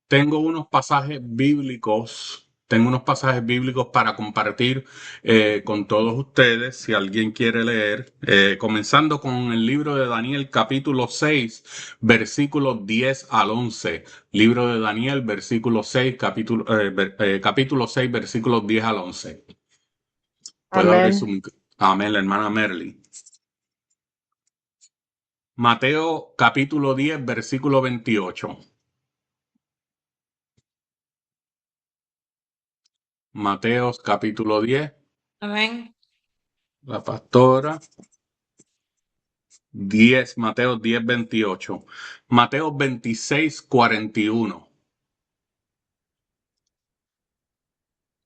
Tengo unos pasajes bíblicos, tengo unos pasajes bíblicos para compartir con todos ustedes, si alguien quiere leer, comenzando con el libro de Daniel, capítulo 6, versículos 10 al 11. Libro de Daniel, versículo 6, capítulo 6, versículos 10 al 11. Puede abrir su Amén. micrófono. Amén, la hermana Merly. Mateo, capítulo 10, versículo 28. Mateo, capítulo 10, Amén. la pastora. 10, Mateo 10 28. Mateo 26 41.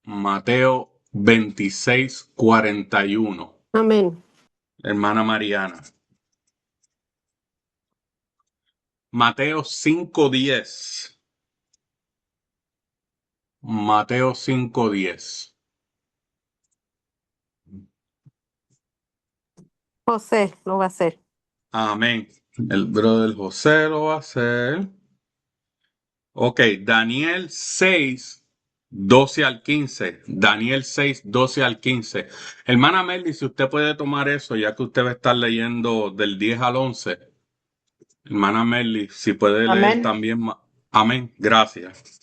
Mateo 26 41. Amén. Hermana Mariana. Mateo 5 10. Mateo 5 10. José lo va a hacer. Amén. El brother José lo va a hacer. Ok, Daniel 6 12 al 15. Daniel 6 12 al 15. Hermana Melly, si usted puede tomar eso, ya que usted va a estar leyendo del 10 al 11. Hermana Melly, si puede leer Amén. también. Amén. Gracias.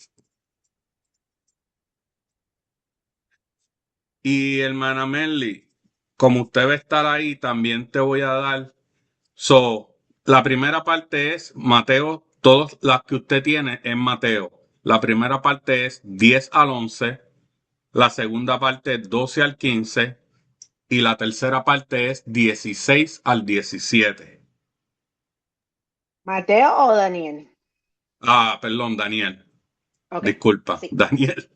Y hermana Melly, como usted va a estar ahí, también te voy a dar. La primera parte es Mateo, todas las que usted tiene en Mateo. La primera parte es 10 al 11. La segunda parte es 12 al 15. Y la tercera parte es 16 al 17. ¿Mateo o Daniel? Perdón, Daniel. Ok, Disculpa, sí. Daniel.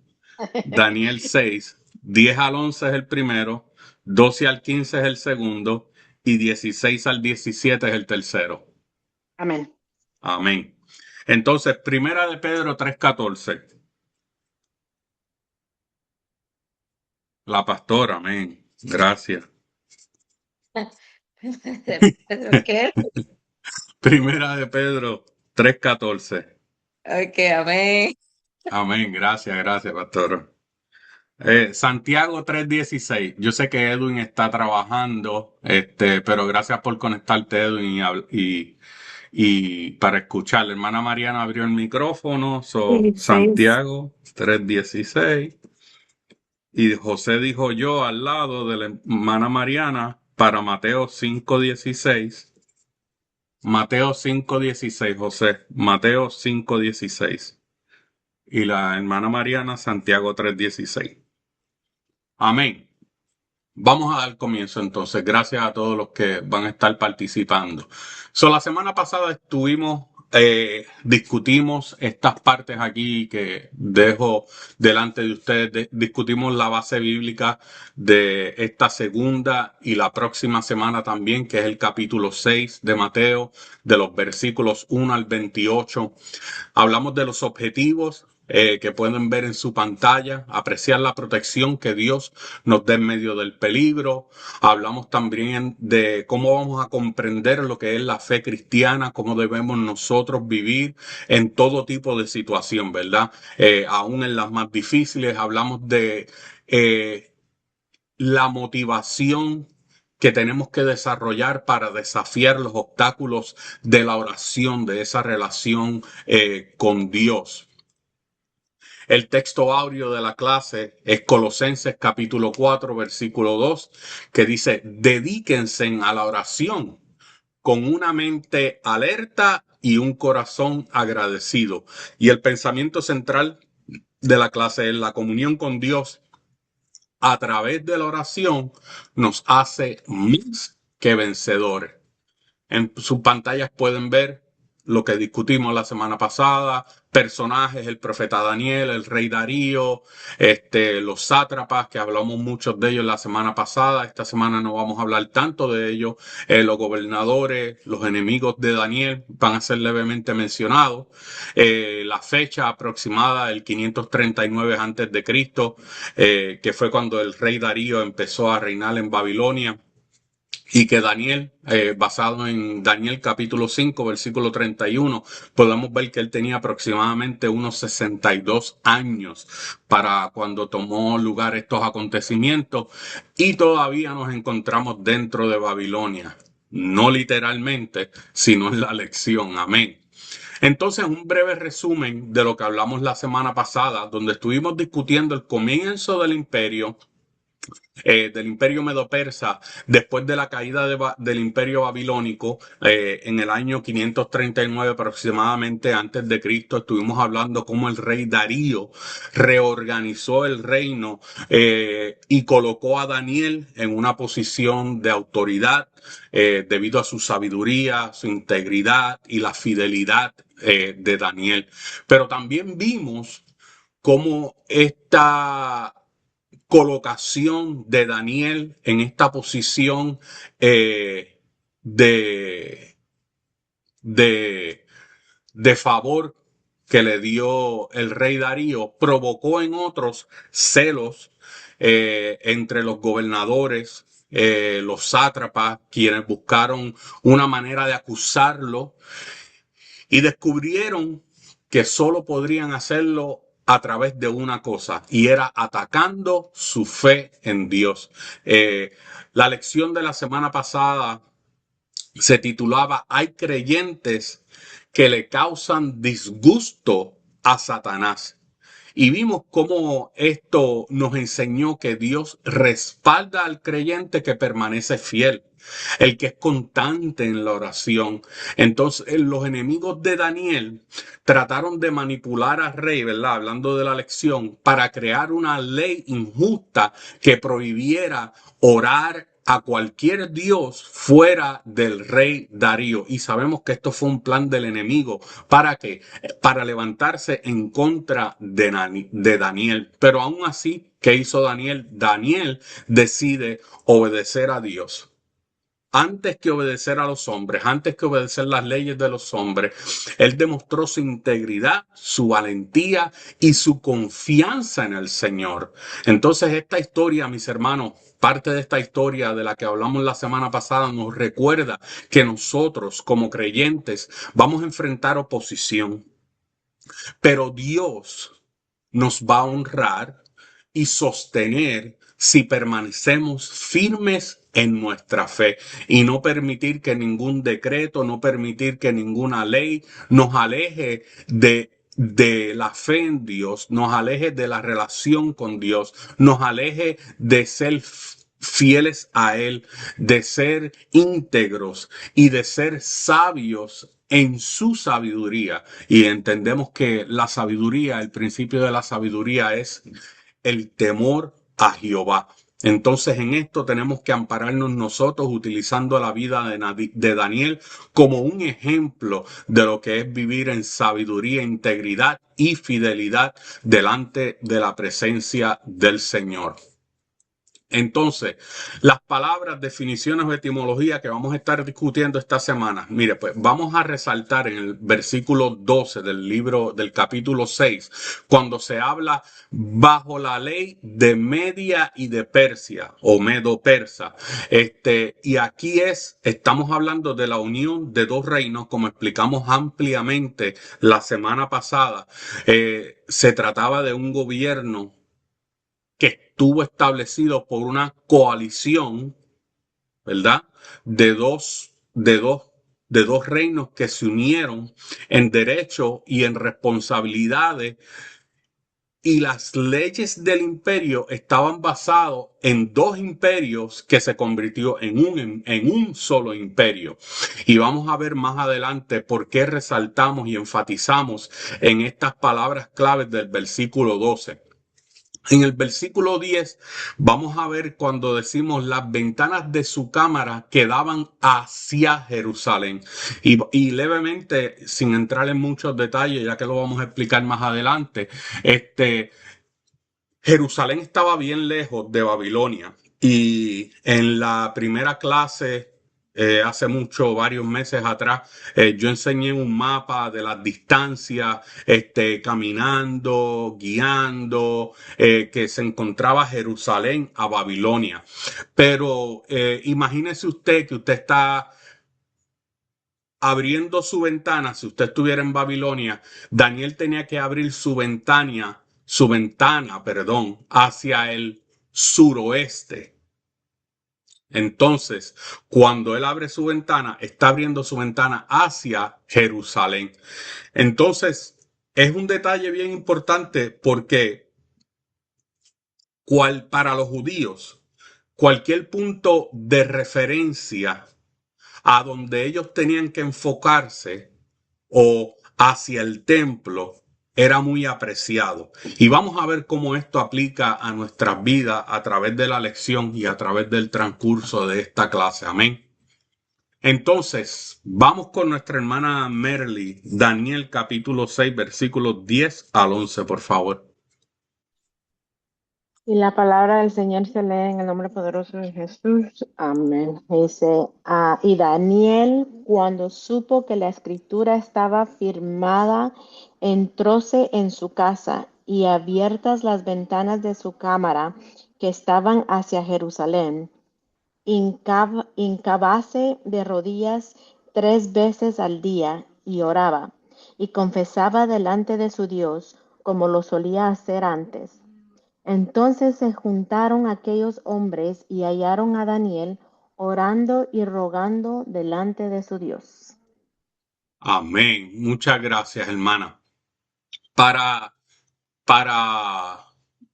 Daniel 6, 10 al 11 es el primero, 12 al 15 es el segundo y 16 al 17 es el tercero. Amén. Amén. Entonces, primera de Pedro 3:14. La pastora, amén. Gracias. ¿Qué? Primera de Pedro 3:14. Ok, amén. Amén. Gracias, gracias, pastora. Santiago 3:16. Yo sé que Edwin está trabajando, pero gracias por conectarte, Edwin, y para escuchar. La hermana Mariana abrió el micrófono. Dieciséis. Santiago 3:16. Y José dijo yo al lado de la hermana Mariana para Mateo 5:16. Mateo 5:16, José. Mateo 5:16. Y la hermana Mariana, Santiago 3:16. Amén. Vamos a dar comienzo entonces. Gracias a todos los que van a estar participando. La semana pasada discutimos estas partes aquí que dejo delante de ustedes. Discutimos la base bíblica de esta segunda y la próxima semana también, que es el capítulo 6 de Mateo, de los versículos 1 al 28. Hablamos de los objetivos que pueden ver en su pantalla, apreciar la protección que Dios nos da en medio del peligro. Hablamos también de cómo vamos a comprender lo que es la fe cristiana, cómo debemos nosotros vivir en todo tipo de situación, ¿verdad? Aún en las más difíciles, hablamos de la motivación que tenemos que desarrollar para desafiar los obstáculos de la oración, de esa relación con Dios. El texto áureo de la clase es Colosenses capítulo 4, versículo 2, que dice, dedíquense a la oración con una mente alerta y un corazón agradecido. Y el pensamiento central de la clase es la comunión con Dios a través de la oración nos hace más que vencedores. En sus pantallas pueden ver lo que discutimos la semana pasada, personajes, el profeta Daniel, el rey Darío, los sátrapas, que hablamos muchos de ellos la semana pasada. Esta semana no vamos a hablar tanto de ellos. Los gobernadores, los enemigos de Daniel van a ser levemente mencionados. La fecha aproximada, el 539 antes de Cristo, que fue cuando el rey Darío empezó a reinar en Babilonia. Y que Daniel, basado en Daniel capítulo 5, versículo 31, podemos ver que él tenía aproximadamente unos 62 años para cuando tomó lugar estos acontecimientos y todavía nos encontramos dentro de Babilonia. No literalmente, sino en la lección. Amén. Entonces, un breve resumen de lo que hablamos la semana pasada, donde estuvimos discutiendo el comienzo del imperio medo-persa, después de la caída del imperio babilónico, en el año 539 aproximadamente antes de Cristo. Estuvimos hablando cómo el rey Darío reorganizó el reino y colocó a Daniel en una posición de autoridad debido a su sabiduría, su integridad y la fidelidad de Daniel. Pero también vimos cómo esta colocación de Daniel en esta posición de, de, de favor que le dio el rey Darío provocó en otros celos entre los gobernadores, los sátrapas, quienes buscaron una manera de acusarlo y descubrieron que solo podrían hacerlo a través de una cosa, y era atacando su fe en Dios. La lección de la semana pasada se titulaba "Hay creyentes que le causan disgusto a Satanás". Y vimos cómo esto nos enseñó que Dios respalda al creyente que permanece fiel, el que es constante en la oración. Entonces, los enemigos de Daniel trataron de manipular al rey, ¿verdad? Hablando de la lección, para crear una ley injusta que prohibiera orar a cualquier dios fuera del rey Darío. Y sabemos que esto fue un plan del enemigo. ¿Para qué? Para levantarse en contra de Daniel. Pero aún así, ¿qué hizo Daniel? Daniel decide obedecer a Dios antes que obedecer a los hombres, antes que obedecer las leyes de los hombres. Él demostró su integridad, su valentía y su confianza en el Señor. Entonces, esta historia, mis hermanos, parte de esta historia de la que hablamos la semana pasada, nos recuerda que nosotros, como creyentes, vamos a enfrentar oposición, pero Dios nos va a honrar y sostener si permanecemos firmes en nuestra fe y no permitir que ningún decreto, no permitir que ninguna ley nos aleje de la fe en Dios, nos aleje de la relación con Dios, nos aleje de ser fieles a Él, de ser íntegros y de ser sabios en su sabiduría. Y entendemos que la sabiduría, el principio de la sabiduría es el temor a Jehová. Entonces, en esto tenemos que ampararnos nosotros utilizando la vida de Daniel como un ejemplo de lo que es vivir en sabiduría, integridad y fidelidad delante de la presencia del Señor. Entonces, las palabras, definiciones o etimología que vamos a estar discutiendo esta semana, mire, pues vamos a resaltar en el versículo 12 del libro, del capítulo 6, cuando se habla bajo la ley de Media y de Persia, o Medo-Persa. Y aquí estamos hablando de la unión de dos reinos, como explicamos ampliamente la semana pasada. Se trataba de un gobierno que estuvo establecido por una coalición, ¿verdad? De dos reinos que se unieron en derecho y en responsabilidades, y las leyes del imperio estaban basadas en dos imperios que se convirtió en un solo imperio. Y vamos a ver más adelante por qué resaltamos y enfatizamos en estas palabras claves del versículo 12. En el versículo 10 vamos a ver cuando decimos las ventanas de su cámara quedaban hacia Jerusalén. Y levemente, sin entrar en muchos detalles, ya que lo vamos a explicar más adelante, Jerusalén estaba bien lejos de Babilonia. Y en la primera clase hace mucho, varios meses atrás, yo enseñé un mapa de las distancias, caminando, guiando, que se encontraba Jerusalén a Babilonia. Pero imagínese usted que usted está abriendo su ventana. Si usted estuviera en Babilonia, Daniel tenía que abrir su ventana, perdón, hacia el suroeste. Entonces, cuando él abre su ventana, está abriendo su ventana hacia Jerusalén. Entonces, es un detalle bien importante porque para los judíos, cualquier punto de referencia a donde ellos tenían que enfocarse o hacia el templo era muy apreciado. Y vamos a ver cómo esto aplica a nuestras vidas a través de la lección y a través del transcurso de esta clase. Amén. Entonces, vamos con nuestra hermana Merly, Daniel capítulo 6, versículos 10 al 11, por favor. Y la palabra del Señor se lee en el nombre poderoso de Jesús. Amén. Dice, y Daniel, cuando supo que la escritura estaba firmada, entróse en su casa y abiertas las ventanas de su cámara que estaban hacia Jerusalén, hincábase de rodillas 3 veces al día y oraba y confesaba delante de su Dios como lo solía hacer antes. Entonces se juntaron aquellos hombres y hallaron a Daniel orando y rogando delante de su Dios. Amén. Muchas gracias, hermana. Para,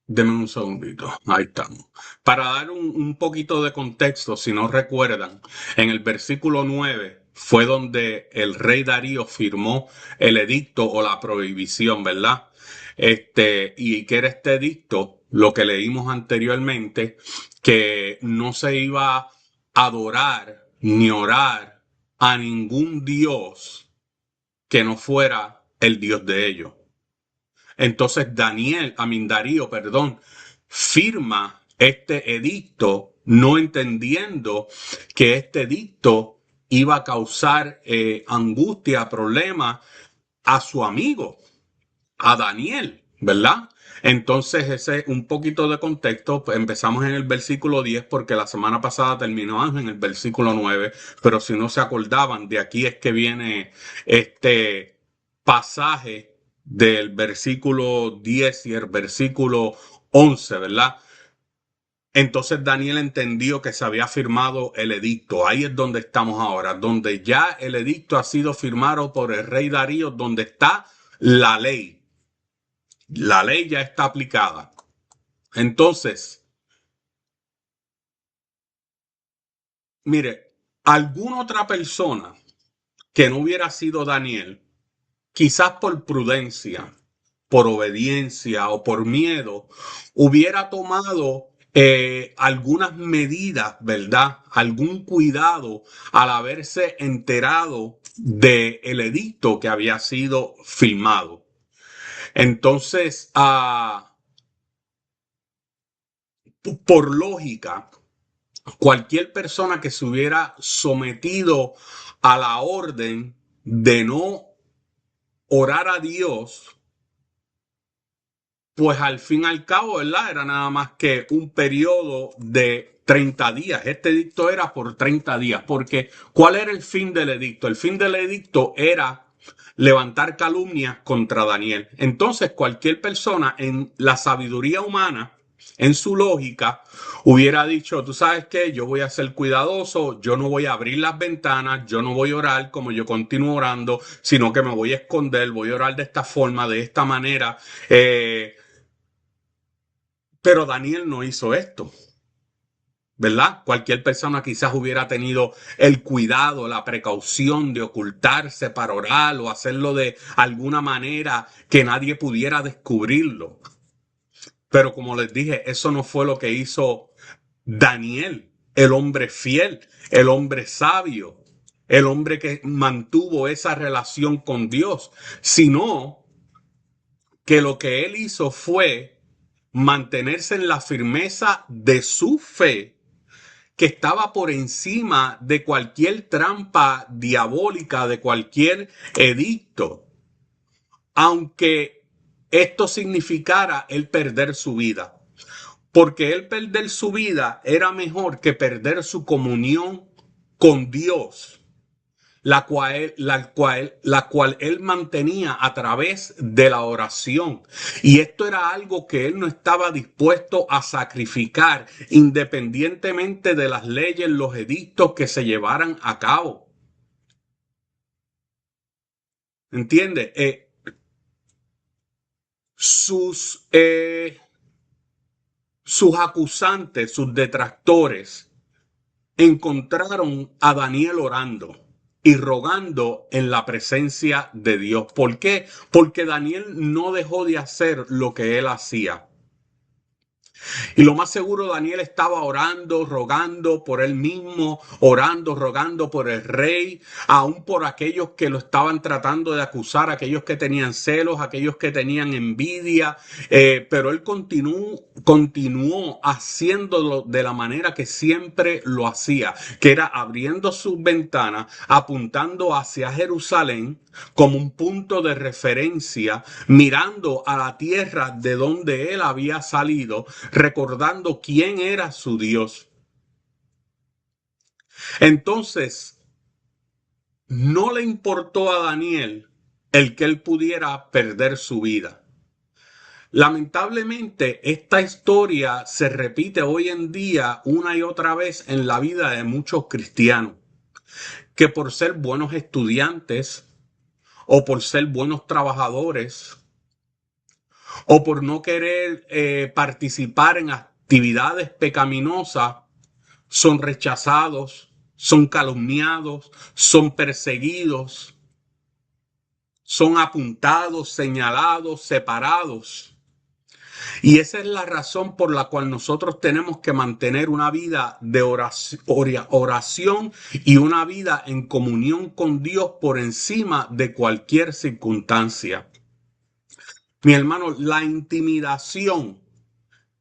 Deme un segundito, ahí estamos. Para dar un poquito de contexto, si no recuerdan, en el versículo 9 fue donde el rey Darío firmó el edicto o la prohibición, ¿verdad? Y que era este edicto, lo que leímos anteriormente, que no se iba a adorar ni orar a ningún dios que no fuera el Dios de ellos. Entonces Darío, perdón, firma este edicto, no entendiendo que este edicto iba a causar angustia, problema a su amigo, a Daniel, ¿verdad? Entonces, ese un poquito de contexto. Empezamos en el versículo 10 porque la semana pasada terminamos en el versículo 9, pero si no se acordaban, de aquí es que viene este pasaje del versículo 10 y el versículo 11, ¿verdad? Entonces Daniel entendió que se había firmado el edicto. Ahí es donde estamos ahora, donde ya el edicto ha sido firmado por el rey Darío, donde está la ley. La ley ya está aplicada. Entonces, mire, alguna otra persona que no hubiera sido Daniel, quizás por prudencia, por obediencia o por miedo, hubiera tomado algunas medidas, ¿verdad? Algún cuidado al haberse enterado del edicto que había sido firmado. Entonces, por lógica, cualquier persona que se hubiera sometido a la orden de no orar a Dios, pues al fin y al cabo, ¿verdad? Era nada más que un periodo de 30 días. Este edicto era por 30 días, porque ¿cuál era el fin del edicto? El fin del edicto era levantar calumnias contra Daniel. Entonces, cualquier persona en la sabiduría humana, en su lógica, hubiera dicho, tú sabes qué, yo voy a ser cuidadoso, yo no voy a abrir las ventanas, yo no voy a orar como yo continúo orando, sino que me voy a esconder, voy a orar de esta forma, de esta manera. Pero Daniel no hizo esto, ¿verdad? Cualquier persona quizás hubiera tenido el cuidado, la precaución de ocultarse para orar o hacerlo de alguna manera que nadie pudiera descubrirlo. Pero como les dije, eso no fue lo que hizo Daniel, el hombre fiel, el hombre sabio, el hombre que mantuvo esa relación con Dios, sino que lo que él hizo fue mantenerse en la firmeza de su fe que estaba por encima de cualquier trampa diabólica, de cualquier edicto, aunque esto significara él perder su vida. Porque él perder su vida era mejor que perder su comunión con Dios, la cual él mantenía a través de la oración. Y esto era algo que él no estaba dispuesto a sacrificar, independientemente de las leyes, los edictos que se llevaran a cabo. ¿Entiende? Sus, sus acusantes, sus detractores, encontraron a Daniel orando y rogando en la presencia de Dios. ¿Por qué? Porque Daniel no dejó de hacer lo que él hacía. Y lo más seguro, Daniel estaba orando, rogando por él mismo, orando, rogando por el rey, aún por aquellos que lo estaban tratando de acusar, aquellos que tenían celos, aquellos que tenían envidia, pero él continuó haciéndolo de la manera que siempre lo hacía, que era abriendo sus ventanas, apuntando hacia Jerusalén como un punto de referencia, mirando a la tierra de donde él había salido, recordando quién era su Dios. Entonces, no le importó a Daniel el que él pudiera perder su vida. Lamentablemente, esta historia se repite hoy en día una y otra vez en la vida de muchos cristianos, que por ser buenos estudiantes o por ser buenos trabajadores o por no querer participar en actividades pecaminosas, son rechazados, son calumniados, son perseguidos, son apuntados, señalados, separados. Y esa es la razón por la cual nosotros tenemos que mantener una vida de oración y una vida en comunión con Dios por encima de cualquier circunstancia. Mi hermano, la intimidación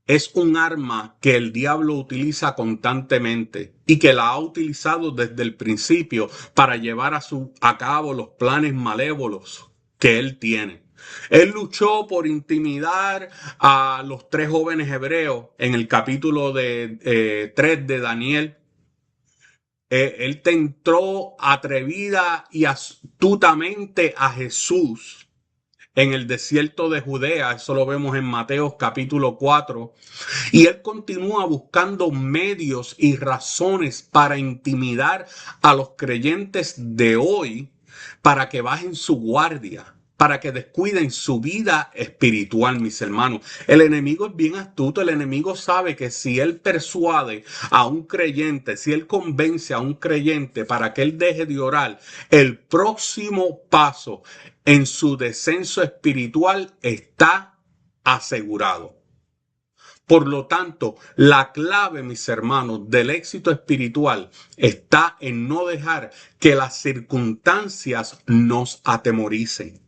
es un arma que el diablo utiliza constantemente y que la ha utilizado desde el principio para llevar a cabo los planes malévolos que él tiene. Él luchó por intimidar a los 3 jóvenes hebreos en el capítulo 3 de Daniel. Él tentó atrevida y astutamente a Jesús en el desierto de Judea. Eso lo vemos en Mateo capítulo 4. Y él continúa buscando medios y razones para intimidar a los creyentes de hoy para que bajen su guardia, para que descuiden su vida espiritual, mis hermanos. El enemigo es bien astuto. El enemigo sabe que si él persuade a un creyente, si él convence a un creyente para que él deje de orar, el próximo paso en su descenso espiritual está asegurado. Por lo tanto, la clave, mis hermanos, del éxito espiritual está en no dejar que las circunstancias nos atemoricen.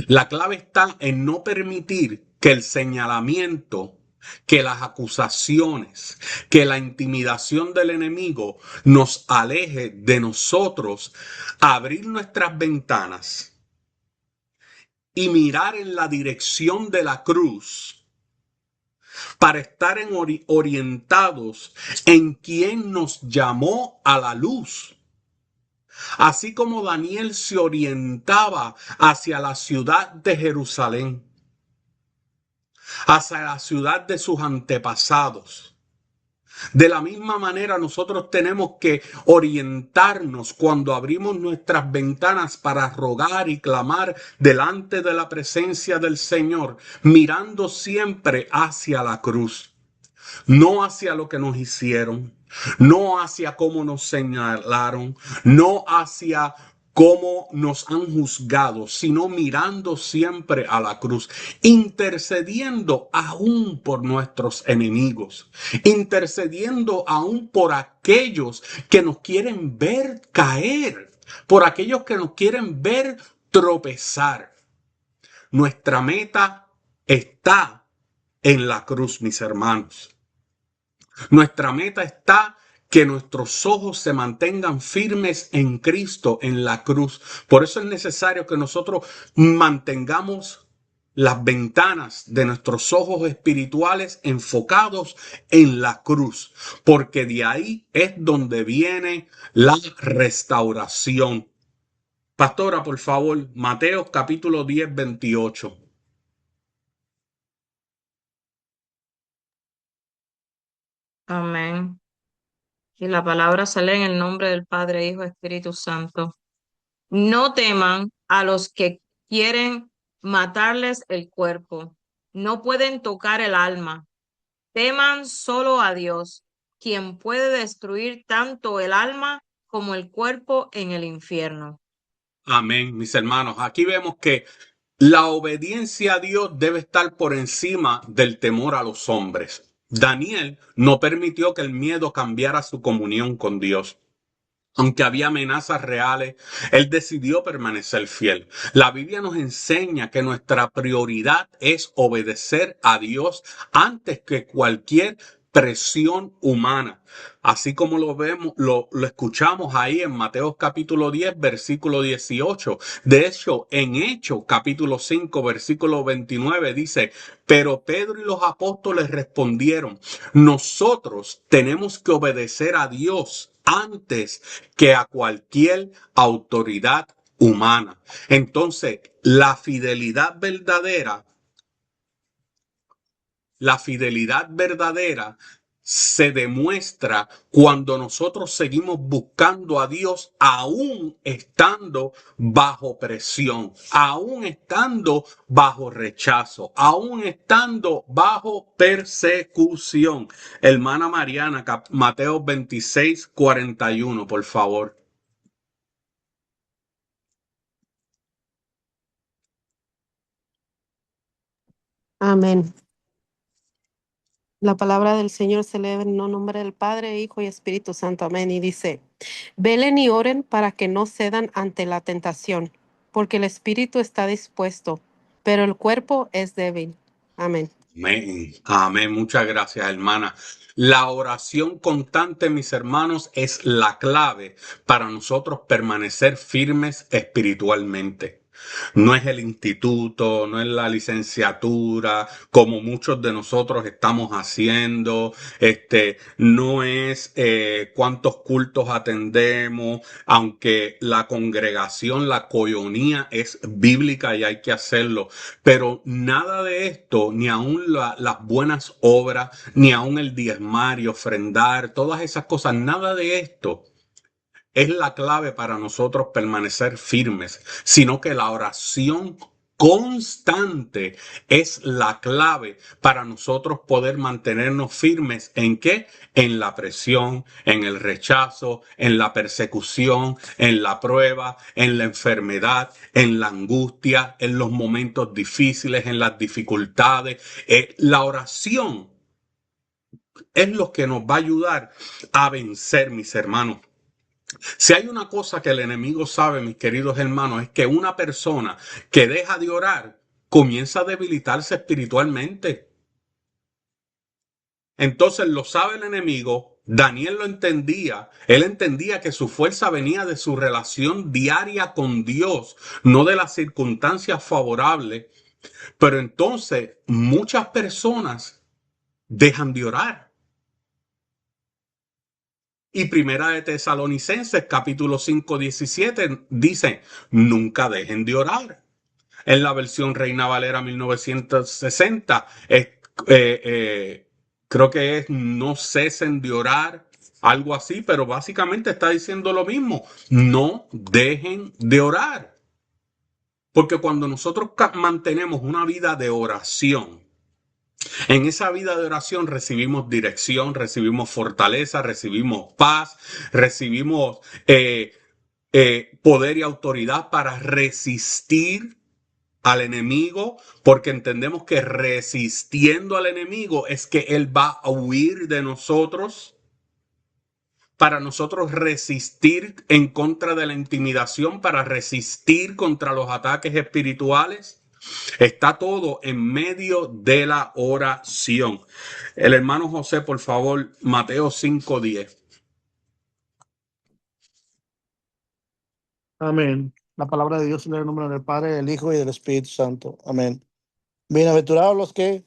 La clave está en no permitir que el señalamiento, que las acusaciones, que la intimidación del enemigo nos aleje de nosotros, abrir nuestras ventanas y mirar en la dirección de la cruz para estar orientados en quien nos llamó a la luz. Así como Daniel se orientaba hacia la ciudad de Jerusalén, hacia la ciudad de sus antepasados. De la misma manera nosotros tenemos que orientarnos cuando abrimos nuestras ventanas para rogar y clamar delante de la presencia del Señor, mirando siempre hacia la cruz, no hacia lo que nos hicieron, no hacia cómo nos señalaron, no hacia cómo nos han juzgado, sino mirando siempre a la cruz, intercediendo aún por nuestros enemigos, intercediendo aún por aquellos que nos quieren ver caer, por aquellos que nos quieren ver tropezar. Nuestra meta está en la cruz, mis hermanos. Nuestra meta está que nuestros ojos se mantengan firmes en Cristo, en la cruz. Por eso es necesario que nosotros mantengamos las ventanas de nuestros ojos espirituales enfocados en la cruz, porque de ahí es donde viene la restauración. Pastora, por favor, Mateo capítulo 10, 28. Amén. Y la palabra sale en el nombre del Padre, Hijo, Espíritu Santo. No teman a los que quieren matarles el cuerpo. No pueden tocar el alma. Teman solo a Dios, quien puede destruir tanto el alma como el cuerpo en el infierno. Amén, mis hermanos. Aquí vemos que la obediencia a Dios debe estar por encima del temor a los hombres. Daniel no permitió que el miedo cambiara su comunión con Dios. Aunque había amenazas reales, él decidió permanecer fiel. La Biblia nos enseña que nuestra prioridad es obedecer a Dios antes que cualquier presión humana. Así como lo vemos, lo escuchamos ahí en Mateo capítulo 10, versículo 18. De hecho, en Hechos capítulo 5, versículo 29 dice, pero Pedro y los apóstoles respondieron, nosotros tenemos que obedecer a Dios antes que a cualquier autoridad humana. Entonces, la fidelidad verdadera se demuestra cuando nosotros seguimos buscando a Dios aún estando bajo presión, aún estando bajo rechazo, aún estando bajo persecución. Hermana Mariana, Mateo 26, 41, por favor. Amén. La palabra del Señor se lee en el nombre del Padre, Hijo y Espíritu Santo. Amén. Y dice, velen y oren para que no cedan ante la tentación, porque el espíritu está dispuesto, pero el cuerpo es débil. Amén. Amén. Amén. Muchas gracias, hermana. La oración constante, mis hermanos, es la clave para nosotros permanecer firmes espiritualmente. No es el instituto, no es la licenciatura, como muchos de nosotros estamos haciendo. No es cuántos cultos atendemos, aunque la congregación, la coinonía es bíblica y hay que hacerlo. Pero nada de esto, ni aún las buenas obras, ni aún el diezmar y ofrendar, todas esas cosas, nada de esto es la clave para nosotros permanecer firmes, sino que la oración constante es la clave para nosotros poder mantenernos firmes. ¿En qué? En la presión, en el rechazo, en la persecución, en la prueba, en la enfermedad, en la angustia, en los momentos difíciles, en las dificultades. La oración es lo que nos va a ayudar a vencer, mis hermanos. Si hay una cosa que el enemigo sabe, mis queridos hermanos, es que una persona que deja de orar comienza a debilitarse espiritualmente. Entonces lo sabe el enemigo, Daniel lo entendía, él entendía que su fuerza venía de su relación diaria con Dios, no de las circunstancias favorables. Pero entonces muchas personas dejan de orar. Y Primera de Tesalonicenses, capítulo 5, 17, dice, nunca dejen de orar. En la versión Reina Valera 1960, creo que es no cesen de orar, algo así, pero básicamente está diciendo lo mismo, no dejen de orar. Porque cuando nosotros mantenemos una vida de oración, en esa vida de oración recibimos dirección, recibimos fortaleza, recibimos paz, recibimos poder y autoridad para resistir al enemigo, porque entendemos que resistiendo al enemigo es que él va a huir de nosotros. Para nosotros resistir en contra de la intimidación, para resistir contra los ataques espirituales. Está todo en medio de la oración. El hermano José, por favor, Mateo 5:10. Amén. La palabra de Dios en el nombre del Padre, del Hijo y del Espíritu Santo. Amén. Bienaventurados los que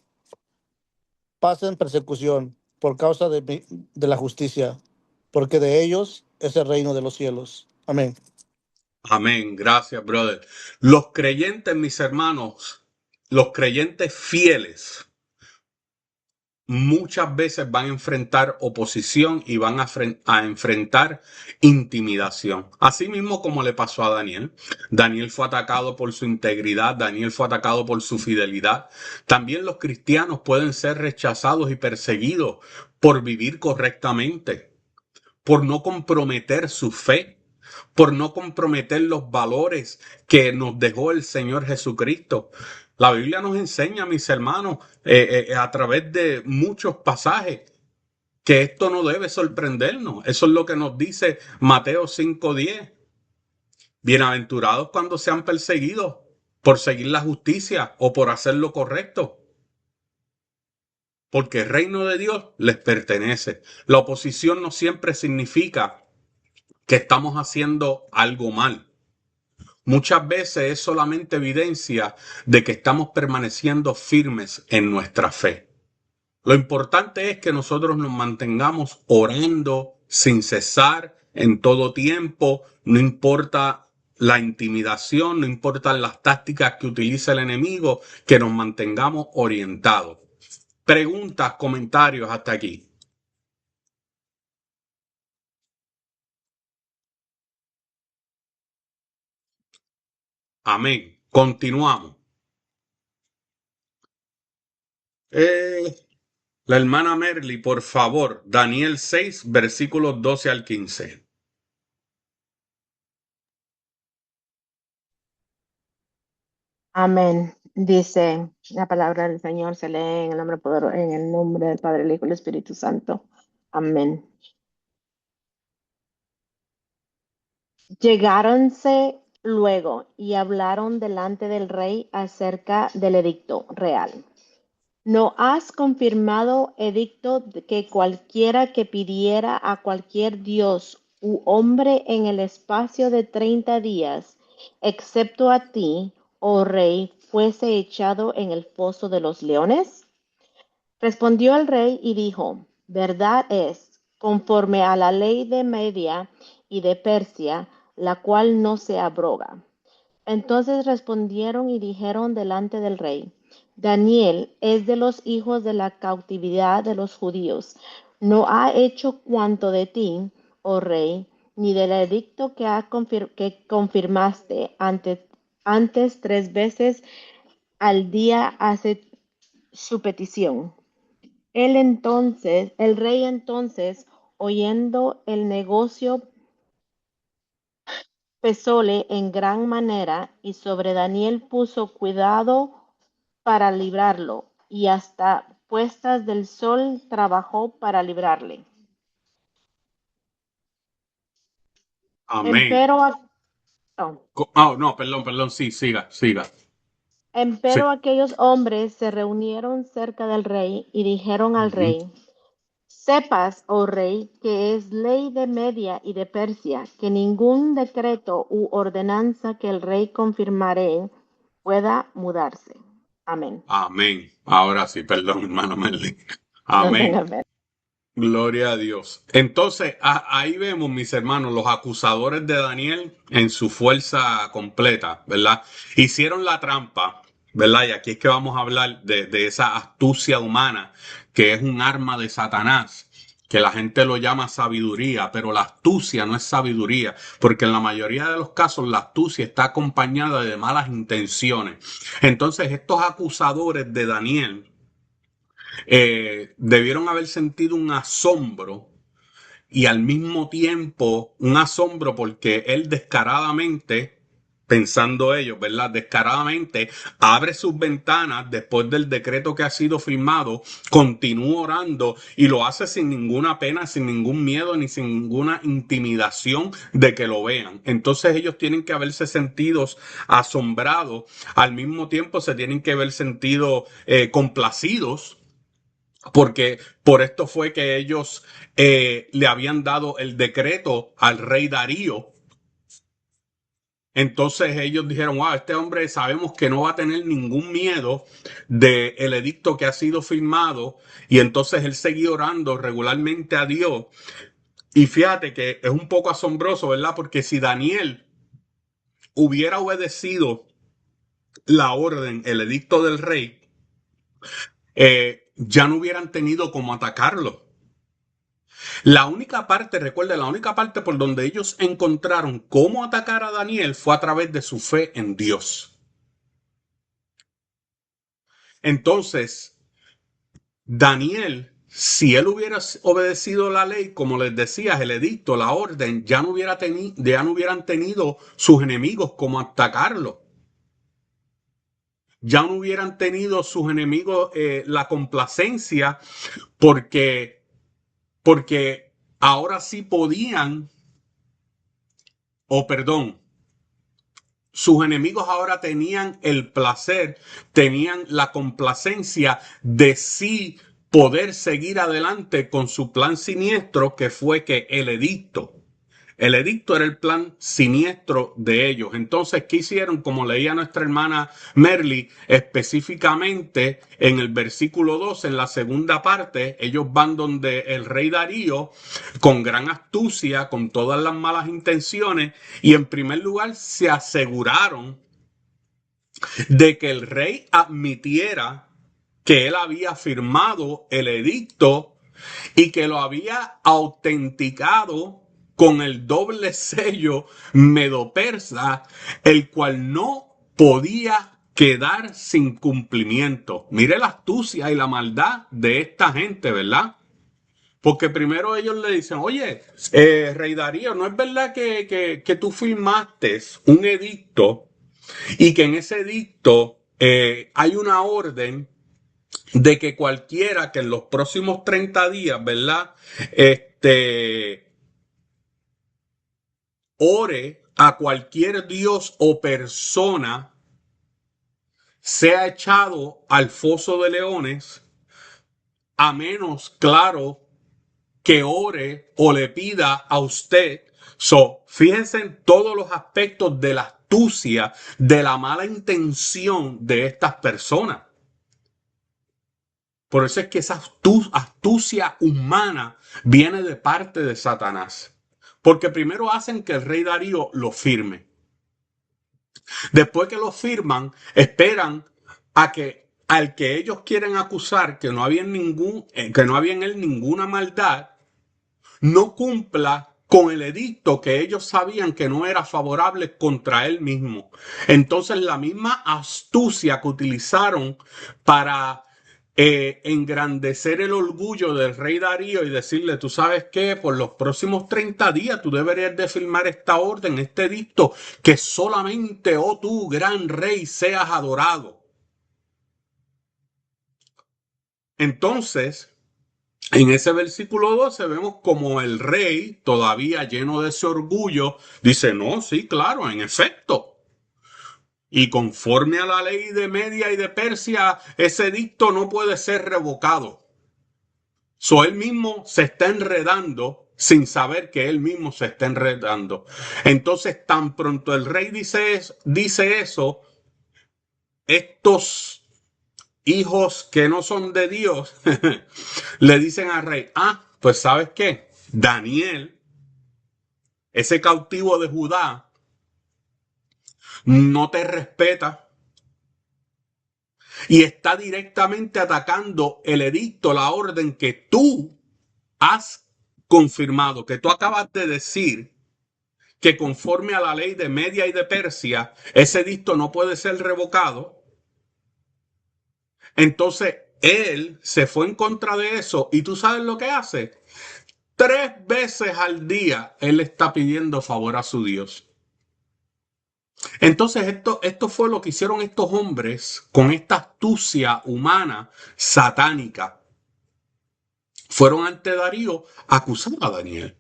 pasen persecución por causa de la justicia, porque de ellos es el reino de los cielos. Amén. Amén. Gracias, brother. Los creyentes, mis hermanos, los creyentes fieles, muchas veces van a enfrentar oposición y van a enfrentar intimidación. Así mismo como le pasó a Daniel. Daniel fue atacado por su integridad, Daniel fue atacado por su fidelidad. También los cristianos pueden ser rechazados y perseguidos por vivir correctamente, por no comprometer su fe, por no comprometer los valores que nos dejó el Señor Jesucristo. La Biblia nos enseña, mis hermanos, a través de muchos pasajes, que esto no debe sorprendernos. Eso es lo que nos dice Mateo 5:10. Bienaventurados cuando sean perseguidos por seguir la justicia o por hacer lo correcto, porque el reino de Dios les pertenece. La oposición no siempre significa que estamos haciendo algo mal. Muchas veces es solamente evidencia de que estamos permaneciendo firmes en nuestra fe. Lo importante es que nosotros nos mantengamos orando sin cesar en todo tiempo, no importa la intimidación, no importan las tácticas que utiliza el enemigo, que nos mantengamos orientados. Preguntas, comentarios hasta aquí. Amén. Continuamos. La hermana Merly, por favor, Daniel 6, versículos 12 al 15. Amén. Dice la palabra del Señor, se lee en el nombre poderoso, en el nombre del Padre, el Hijo y el Espíritu Santo. Amén. Llegáronse luego y hablaron delante del rey acerca del edicto real. ¿No has confirmado edicto de que cualquiera que pidiera a cualquier dios u hombre en el espacio de 30 días, excepto a ti, oh rey, fuese echado en el foso de los leones? Respondió el rey y dijo, verdad es, conforme a la ley de Media y de Persia, la cual no se abroga. Entonces respondieron y dijeron delante del rey, Daniel es de los hijos de la cautividad de los judíos. No ha hecho cuanto de ti, oh rey, ni del edicto que confirmaste antes 3 veces al día hace su petición. El rey entonces, oyendo el negocio, pesóle en gran manera, y sobre Daniel puso cuidado para librarlo, y hasta puestas del sol trabajó para librarle. Amén. Empero, No, perdón, sí, siga. Sí. aquellos hombres se reunieron cerca del rey y dijeron al Ujú. rey, sepas, oh rey, que es ley de Media y de Persia, que ningún decreto u ordenanza que el rey confirmare pueda mudarse. Amén. Amén. Ahora sí, perdón, hermano Merlin. No Amén. tengas fe. Gloria a Dios. Entonces, ahí vemos, mis hermanos, los acusadores de Daniel en su fuerza completa, ¿verdad? Hicieron la trampa, ¿verdad? Y aquí es que vamos a hablar de esa astucia humana, que es un arma de Satanás, que la gente lo llama sabiduría, pero la astucia no es sabiduría, porque en la mayoría de los casos la astucia está acompañada de malas intenciones. Entonces, estos acusadores de Daniel debieron haber sentido un asombro y al mismo tiempo un asombro porque él descaradamente pensando ellos, ¿verdad? Descaradamente, abre sus ventanas después del decreto que ha sido firmado, continúa orando y lo hace sin ninguna pena, sin ningún miedo, ni sin ninguna intimidación de que lo vean. Entonces ellos tienen que haberse sentido asombrados, al mismo tiempo se tienen que haber sentido complacidos, porque por esto fue que ellos le habían dado el decreto al rey Darío. Entonces ellos dijeron, wow, este hombre sabemos que no va a tener ningún miedo del edicto que ha sido firmado. Y entonces él seguía orando regularmente a Dios. Y fíjate que es un poco asombroso, ¿verdad? Porque si Daniel hubiera obedecido la orden, el edicto del rey, ya no hubieran tenido cómo atacarlo. La única parte, recuerden, la única parte por donde ellos encontraron cómo atacar a Daniel fue a través de su fe en Dios. Entonces, Daniel, si él hubiera obedecido la ley, como les decía, el edicto, la orden, ya no hubieran tenido sus enemigos cómo atacarlo. Ya no hubieran tenido sus enemigos la complacencia porque ahora sí podían, sus enemigos ahora tenían el placer, tenían la complacencia de sí poder seguir adelante con su plan siniestro, que fue que el edicto era el plan siniestro de ellos. Entonces, ¿qué hicieron? Como leía nuestra hermana Merly, específicamente en el versículo 2, en la segunda parte, ellos van donde el rey Darío, con gran astucia, con todas las malas intenciones, y en primer lugar se aseguraron de que el rey admitiera que él había firmado el edicto y que lo había autenticado con el doble sello medo-persa, el cual no podía quedar sin cumplimiento. Mire la astucia y la maldad de esta gente, ¿verdad? Porque primero ellos le dicen, oye, rey Darío, ¿no es verdad que tú firmaste un edicto y que en ese edicto hay una orden de que cualquiera que en los próximos 30 días, ¿verdad? Ore a cualquier dios o persona, sea echado al foso de leones, a menos, claro, que ore o le pida a usted. Fíjense en todos los aspectos de la astucia, de la mala intención de estas personas. Por eso es que esa astucia humana viene de parte de Satanás. Porque primero hacen que el rey Darío lo firme. Después que lo firman, esperan a que al que ellos quieren acusar, que no había en él ninguna maldad, no cumpla con el edicto que ellos sabían que no era favorable contra él mismo. Entonces la misma astucia que utilizaron para engrandecer el orgullo del rey Darío y decirle, tú sabes qué, por los próximos 30 días tú deberías de firmar esta orden, este edicto, que solamente, oh tú, gran rey, seas adorado. Entonces, en ese versículo 12 vemos como el rey, todavía lleno de ese orgullo, dice, no, sí, claro, en efecto. Y conforme a la ley de Media y de Persia, ese edicto no puede ser revocado. Él mismo se está enredando sin saber que él mismo se está enredando. Entonces, tan pronto el rey dice eso, estos hijos que no son de Dios le dicen al rey, pues ¿sabes qué? Daniel, ese cautivo de Judá, no te respeta y está directamente atacando el edicto, la orden que tú has confirmado, que tú acabas de decir que conforme a la ley de Media y de Persia, ese edicto no puede ser revocado. Entonces, él se fue en contra de eso y tú sabes lo que hace. 3 veces al día él está pidiendo favor a su Dios. Entonces esto fue lo que hicieron estos hombres con esta astucia humana satánica. Fueron ante Darío a acusar a Daniel.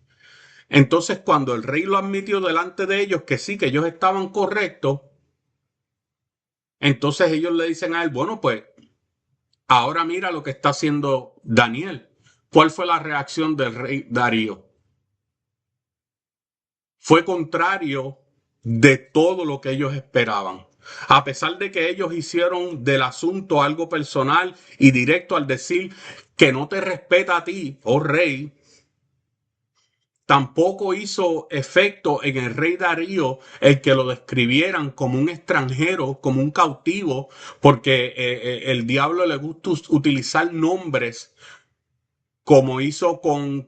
Entonces, cuando el rey lo admitió delante de ellos, que sí, que ellos estaban correctos, entonces ellos le dicen a él, bueno, pues ahora mira lo que está haciendo Daniel. ¿Cuál fue la reacción del rey Darío? Fue contrario de todo lo que ellos esperaban. A pesar de que ellos hicieron del asunto algo personal y directo al decir que no te respeta a ti, oh rey, tampoco hizo efecto en el rey Darío el que lo describieran como un extranjero, como un cautivo, porque el diablo le gusta utilizar nombres como hizo con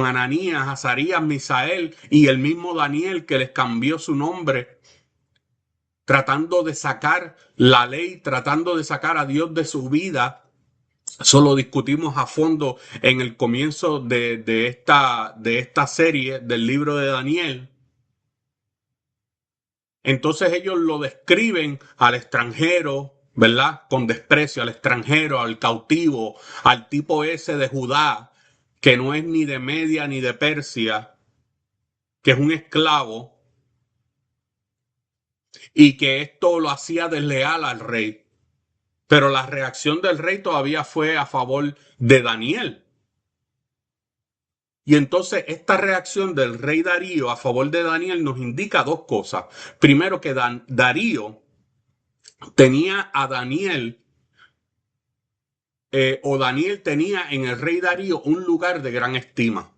Ananías, Azarías, Misael y el mismo Daniel, que les cambió su nombre, tratando de sacar la ley, tratando de sacar a Dios de su vida. Eso lo discutimos a fondo en el comienzo de esta serie del libro de Daniel. Entonces ellos lo describen al extranjero, ¿verdad? Con desprecio al extranjero, al cautivo, al tipo ese de Judá, que no es ni de Media ni de Persia, que es un esclavo, y que esto lo hacía desleal al rey. Pero la reacción del rey todavía fue a favor de Daniel. Y entonces esta reacción del rey Darío a favor de Daniel nos indica dos cosas. Primero, que Darío tenía a Daniel, o Daniel tenía en el rey Darío un lugar de gran estima.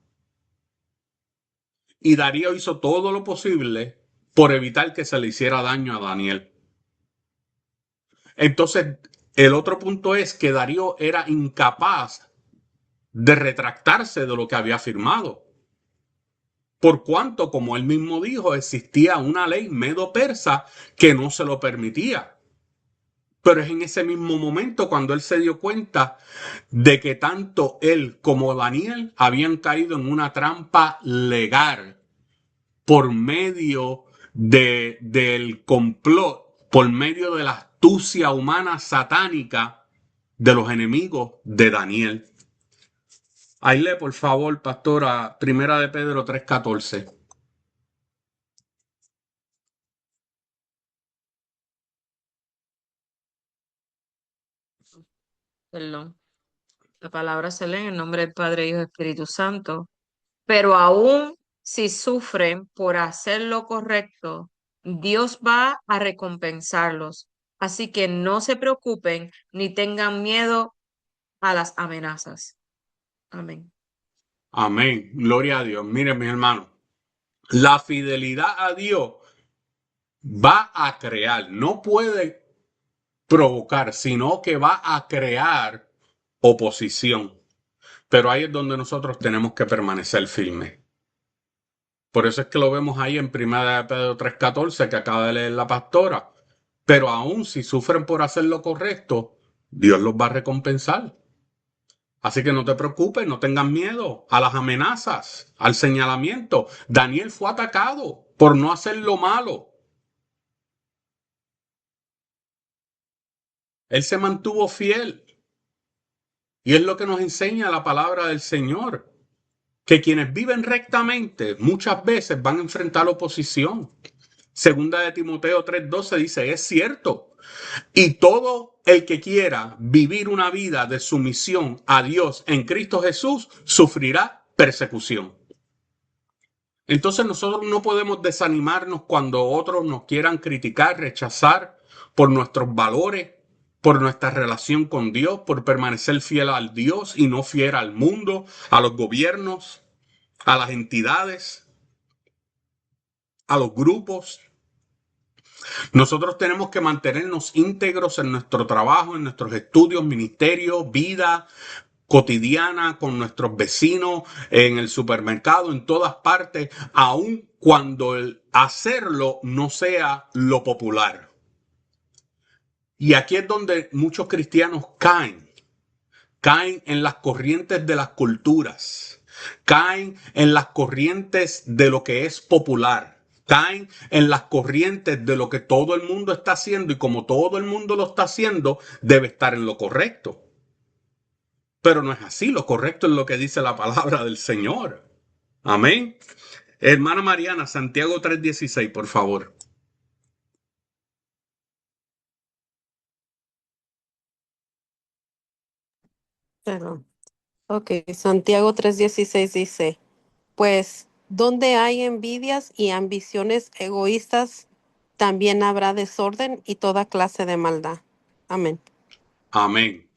Y Darío hizo todo lo posible por evitar que se le hiciera daño a Daniel. Entonces, el otro punto es que Darío era incapaz de retractarse de lo que había firmado. Por cuanto, como él mismo dijo, existía una ley medo-persa que no se lo permitía. Pero es en ese mismo momento cuando él se dio cuenta de que tanto él como Daniel habían caído en una trampa legal por medio del complot, por medio de la astucia humana satánica de los enemigos de Daniel. Ahí lee, por favor, pastora, Primera de Pedro 3:14. Perdón. La palabra se lee en el nombre del Padre, Hijo y Espíritu Santo. Pero aún si sufren por hacer lo correcto, Dios va a recompensarlos. Así que no se preocupen ni tengan miedo a las amenazas. Amén. Amén. Gloria a Dios. Miren, mis hermanos, la fidelidad a Dios va a crear, no puede provocar, sino que va a crear oposición. Pero ahí es donde nosotros tenemos que permanecer firmes. Por eso es que lo vemos ahí en 1 Pedro 3:14 que acaba de leer la pastora. Pero aún si sufren por hacer lo correcto, Dios los va a recompensar. Así que no te preocupes, no tengas miedo a las amenazas, al señalamiento. Daniel fue atacado por no hacer lo malo. Él se mantuvo fiel. Y es lo que nos enseña la palabra del Señor. Que quienes viven rectamente muchas veces van a enfrentar oposición. Segunda de Timoteo 3:12 dice, es cierto. Y todo el que quiera vivir una vida de sumisión a Dios en Cristo Jesús sufrirá persecución. Entonces nosotros no podemos desanimarnos cuando otros nos quieran criticar, rechazar por nuestros valores, por nuestra relación con Dios, por permanecer fiel al Dios y no fiel al mundo, a los gobiernos, a las entidades, a los grupos. Nosotros tenemos que mantenernos íntegros en nuestro trabajo, en nuestros estudios, ministerios, vida cotidiana, con nuestros vecinos, en el supermercado, en todas partes, aun cuando el hacerlo no sea lo popular. Y aquí es donde muchos cristianos caen en las corrientes de las culturas, caen en las corrientes de lo que es popular. caen en las corrientes de lo que todo el mundo está haciendo y como todo el mundo lo está haciendo, debe estar en lo correcto. Pero no es así, lo correcto es lo que dice la palabra del Señor. Amén. Hermana Mariana, Santiago 3:16, por favor. Perdón. Ok, Santiago 3:16 dice, pues donde hay envidias y ambiciones egoístas, también habrá desorden y toda clase de maldad. Amén. Amén.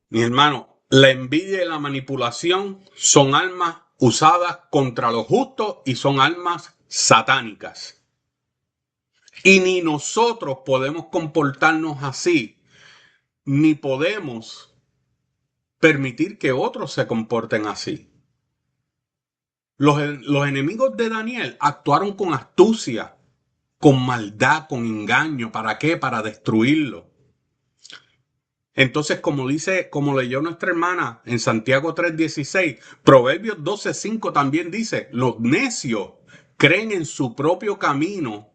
Mi hermano, la envidia y la manipulación son armas usadas contra los justos y son armas satánicas. Y ni nosotros podemos comportarnos así, ni podemos permitir que otros se comporten así. Los enemigos de Daniel actuaron con astucia, con maldad, con engaño. ¿Para qué? Para destruirlo. Entonces, como leyó nuestra hermana en Santiago 3:16, Proverbios 12:5 también dice, los necios creen en su propio camino,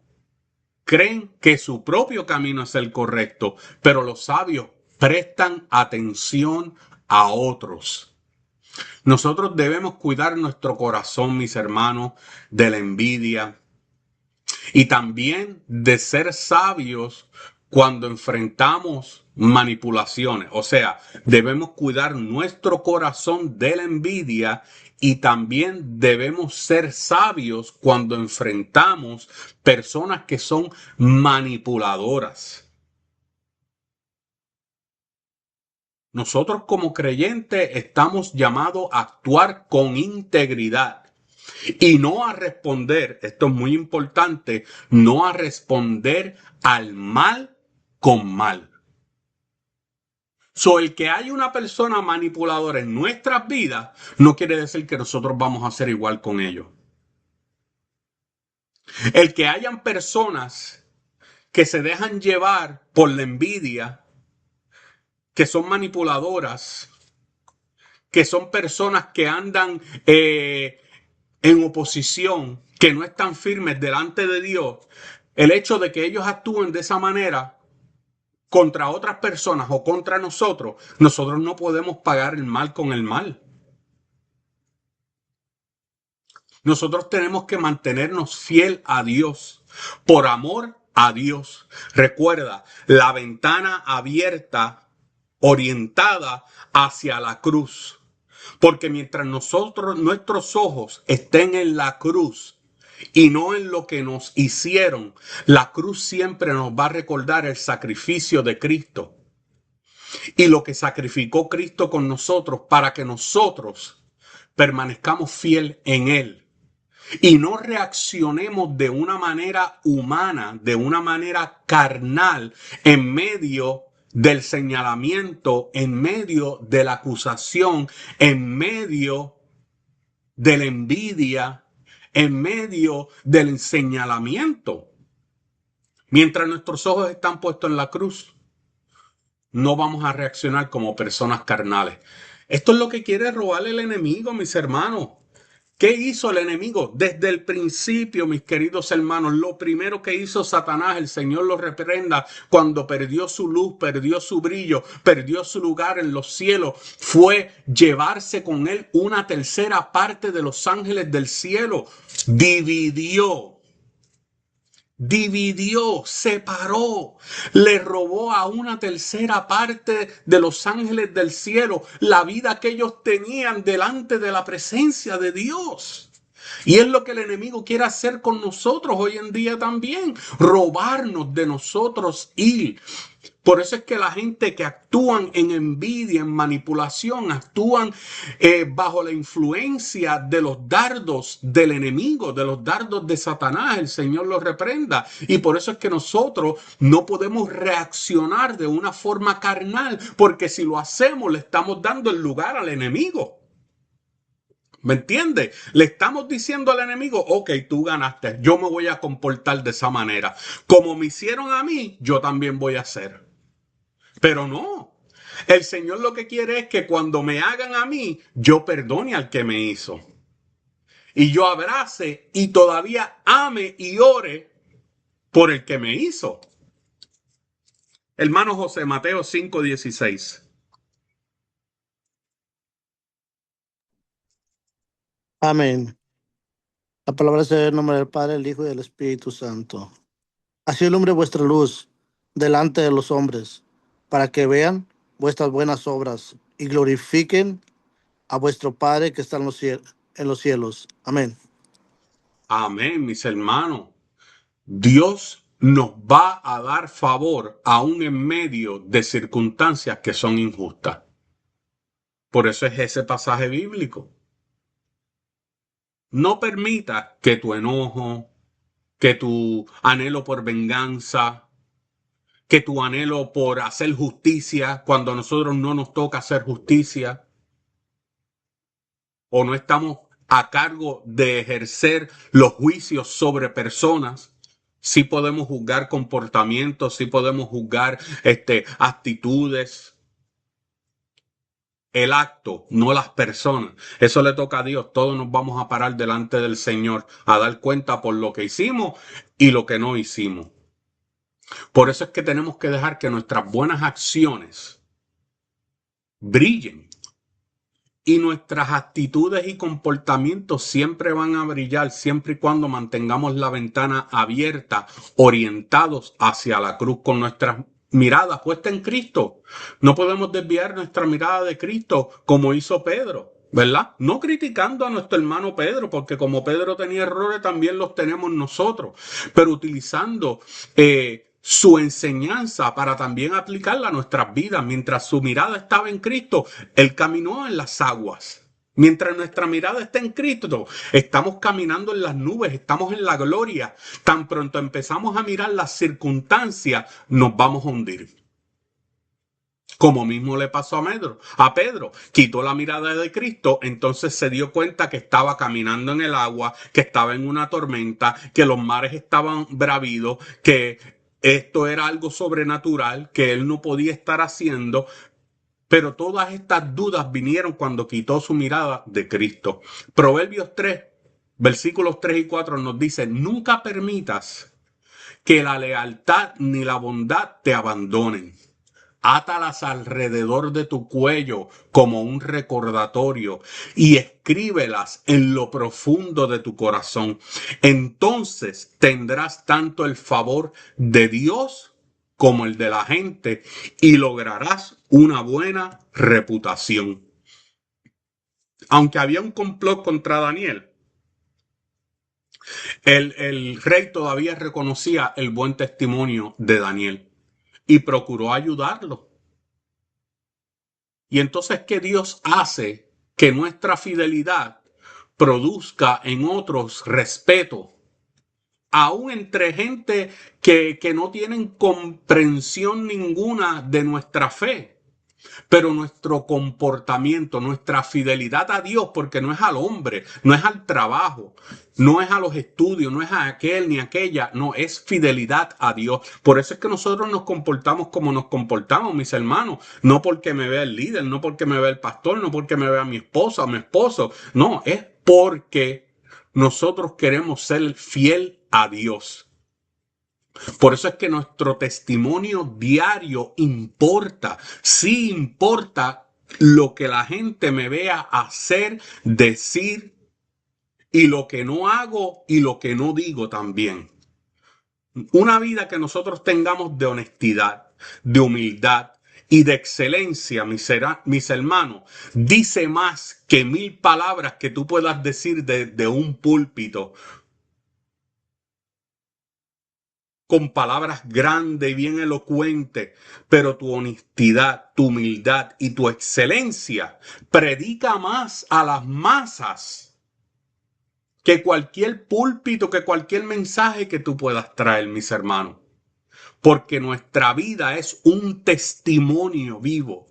creen que su propio camino es el correcto, pero los sabios prestan atención a otros. Nosotros debemos cuidar nuestro corazón, mis hermanos, de la envidia y también de ser sabios cuando enfrentamos manipulaciones. O sea, debemos cuidar nuestro corazón de la envidia y también debemos ser sabios cuando enfrentamos personas que son manipuladoras. Nosotros como creyentes estamos llamados a actuar con integridad y no a responder, esto es muy importante, no a responder al mal con mal. El que haya una persona manipuladora en nuestras vidas no quiere decir que nosotros vamos a ser igual con ellos. El que hayan personas que se dejan llevar por la envidia, que son manipuladoras, que son personas que andan en oposición, que no están firmes delante de Dios, el hecho de que ellos actúen de esa manera contra otras personas o contra nosotros, nosotros no podemos pagar el mal con el mal. Nosotros tenemos que mantenernos fiel a Dios, por amor a Dios. Recuerda, la ventana abierta, orientada hacia la cruz. Porque mientras nuestros ojos estén en la cruz y no en lo que nos hicieron, la cruz siempre nos va a recordar el sacrificio de Cristo y lo que sacrificó Cristo con nosotros para que nosotros permanezcamos fiel en Él y no reaccionemos de una manera humana, de una manera carnal, en medio del señalamiento, en medio de la acusación, en medio de la envidia, en medio del señalamiento. Mientras nuestros ojos están puestos en la cruz, no vamos a reaccionar como personas carnales. Esto es lo que quiere robar el enemigo, mis hermanos. ¿Qué hizo el enemigo? Desde el principio, mis queridos hermanos, lo primero que hizo Satanás, el Señor lo reprenda, cuando perdió su luz, perdió su brillo, perdió su lugar en los cielos, fue llevarse con él una tercera parte de los ángeles del cielo. Dividió, separó, le robó a una tercera parte de los ángeles del cielo la vida que ellos tenían delante de la presencia de Dios. Y es lo que el enemigo quiere hacer con nosotros hoy en día también, robarnos de nosotros y por eso es que la gente que actúan en envidia, en manipulación, actúan bajo la influencia de los dardos del enemigo, de los dardos de Satanás. El Señor los reprenda. Y por eso es que nosotros no podemos reaccionar de una forma carnal, porque si lo hacemos le estamos dando el lugar al enemigo. ¿Me entiendes? Le estamos diciendo al enemigo, ok, tú ganaste, yo me voy a comportar de esa manera. Como me hicieron a mí, yo también voy a hacer. Pero no, el Señor lo que quiere es que cuando me hagan a mí, yo perdone al que me hizo. y yo abrace y todavía ame y ore por el que me hizo. Hermano José, Mateo 5:16. Amén. La palabra es en nombre del Padre, el Hijo y del Espíritu Santo. Así alumbre vuestra luz delante de los hombres, para que vean vuestras buenas obras y glorifiquen a vuestro Padre que está en los cielos. Amén. Amén, mis hermanos. Dios nos va a dar favor aún en medio de circunstancias que son injustas. Por eso es ese pasaje bíblico. No permita que tu enojo, que tu anhelo por venganza, que tu anhelo por hacer justicia cuando a nosotros no nos toca hacer justicia o no estamos a cargo de ejercer los juicios sobre personas. Sí podemos juzgar comportamientos, sí podemos juzgar actitudes, el acto, no las personas. Eso le toca a Dios. Todos nos vamos a parar delante del Señor a dar cuenta por lo que hicimos y lo que no hicimos. Por eso es que tenemos que dejar que nuestras buenas acciones brillen. Y nuestras actitudes y comportamientos siempre van a brillar, siempre y cuando mantengamos la ventana abierta, orientados hacia la cruz, con nuestras miradas puestas en Cristo. No podemos desviar nuestra mirada de Cristo como hizo Pedro, ¿verdad? No criticando a nuestro hermano Pedro, porque como Pedro tenía errores, también los tenemos nosotros, pero utilizando su enseñanza para también aplicarla a nuestras vidas. Mientras su mirada estaba en Cristo, Él caminó en las aguas. Mientras nuestra mirada está en Cristo, estamos caminando en las nubes, estamos en la gloria. Tan pronto empezamos a mirar las circunstancias, nos vamos a hundir. Como mismo le pasó a Pedro, quitó la mirada de Cristo, entonces se dio cuenta que estaba caminando en el agua, que estaba en una tormenta, que los mares estaban bravidos, que esto era algo sobrenatural, que él no podía estar haciendo. Pero todas estas dudas vinieron cuando quitó su mirada de Cristo. Proverbios 3, versículos 3 y 4 nos dice: nunca permitas que la lealtad ni la bondad te abandonen. Átalas alrededor de tu cuello como un recordatorio y escríbelas en lo profundo de tu corazón. Entonces tendrás tanto el favor de Dios como el de la gente y lograrás una buena reputación. Aunque había un complot contra Daniel, el rey todavía reconocía el buen testimonio de Daniel y procuró ayudarlo. Y entonces, ¿qué Dios hace? Que nuestra fidelidad produzca en otros respeto, aún entre gente que no tienen comprensión ninguna de nuestra fe. Pero nuestro comportamiento, nuestra fidelidad a Dios, porque no es al hombre, no es al trabajo, no es a los estudios, no es a aquel ni aquella, no, es fidelidad a Dios. Por eso es que nosotros nos comportamos como nos comportamos, mis hermanos, no porque me vea el líder, no porque me vea el pastor, no porque me vea mi esposa o mi esposo, no, es porque nosotros queremos ser fiel a Dios. Por eso es que nuestro testimonio diario importa. Sí importa lo que la gente me vea hacer, decir, y lo que no hago y lo que no digo también. Una vida que nosotros tengamos de honestidad, de humildad y de excelencia, mis hermanos, dice más que 1000 palabras que tú puedas decir de un púlpito, con palabras grandes y bien elocuentes, pero tu honestidad, tu humildad y tu excelencia predica más a las masas que cualquier púlpito, que cualquier mensaje que tú puedas traer, mis hermanos. Porque nuestra vida es un testimonio vivo.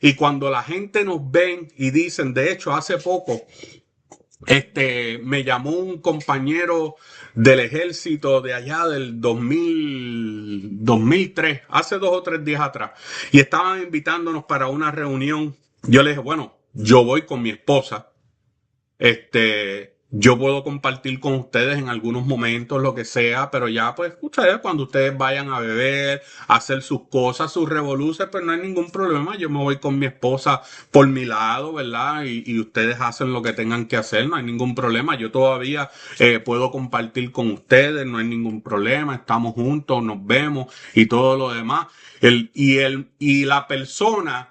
Y cuando la gente nos ven y dicen, de hecho, hace poco, me llamó un compañero del ejército de allá del 2003, hace 2 o 3 días atrás, y estaban invitándonos para una reunión. Yo le dije, bueno, yo voy con mi esposa, yo puedo compartir con ustedes en algunos momentos lo que sea, pero ya pues ustedes cuando ustedes vayan a beber, a hacer sus cosas, sus revoluciones, pues no hay ningún problema. Yo me voy con mi esposa por mi lado, ¿verdad? Y ustedes hacen lo que tengan que hacer, no hay ningún problema. Yo todavía puedo compartir con ustedes, no hay ningún problema. Estamos juntos, nos vemos y todo lo demás. Y la persona,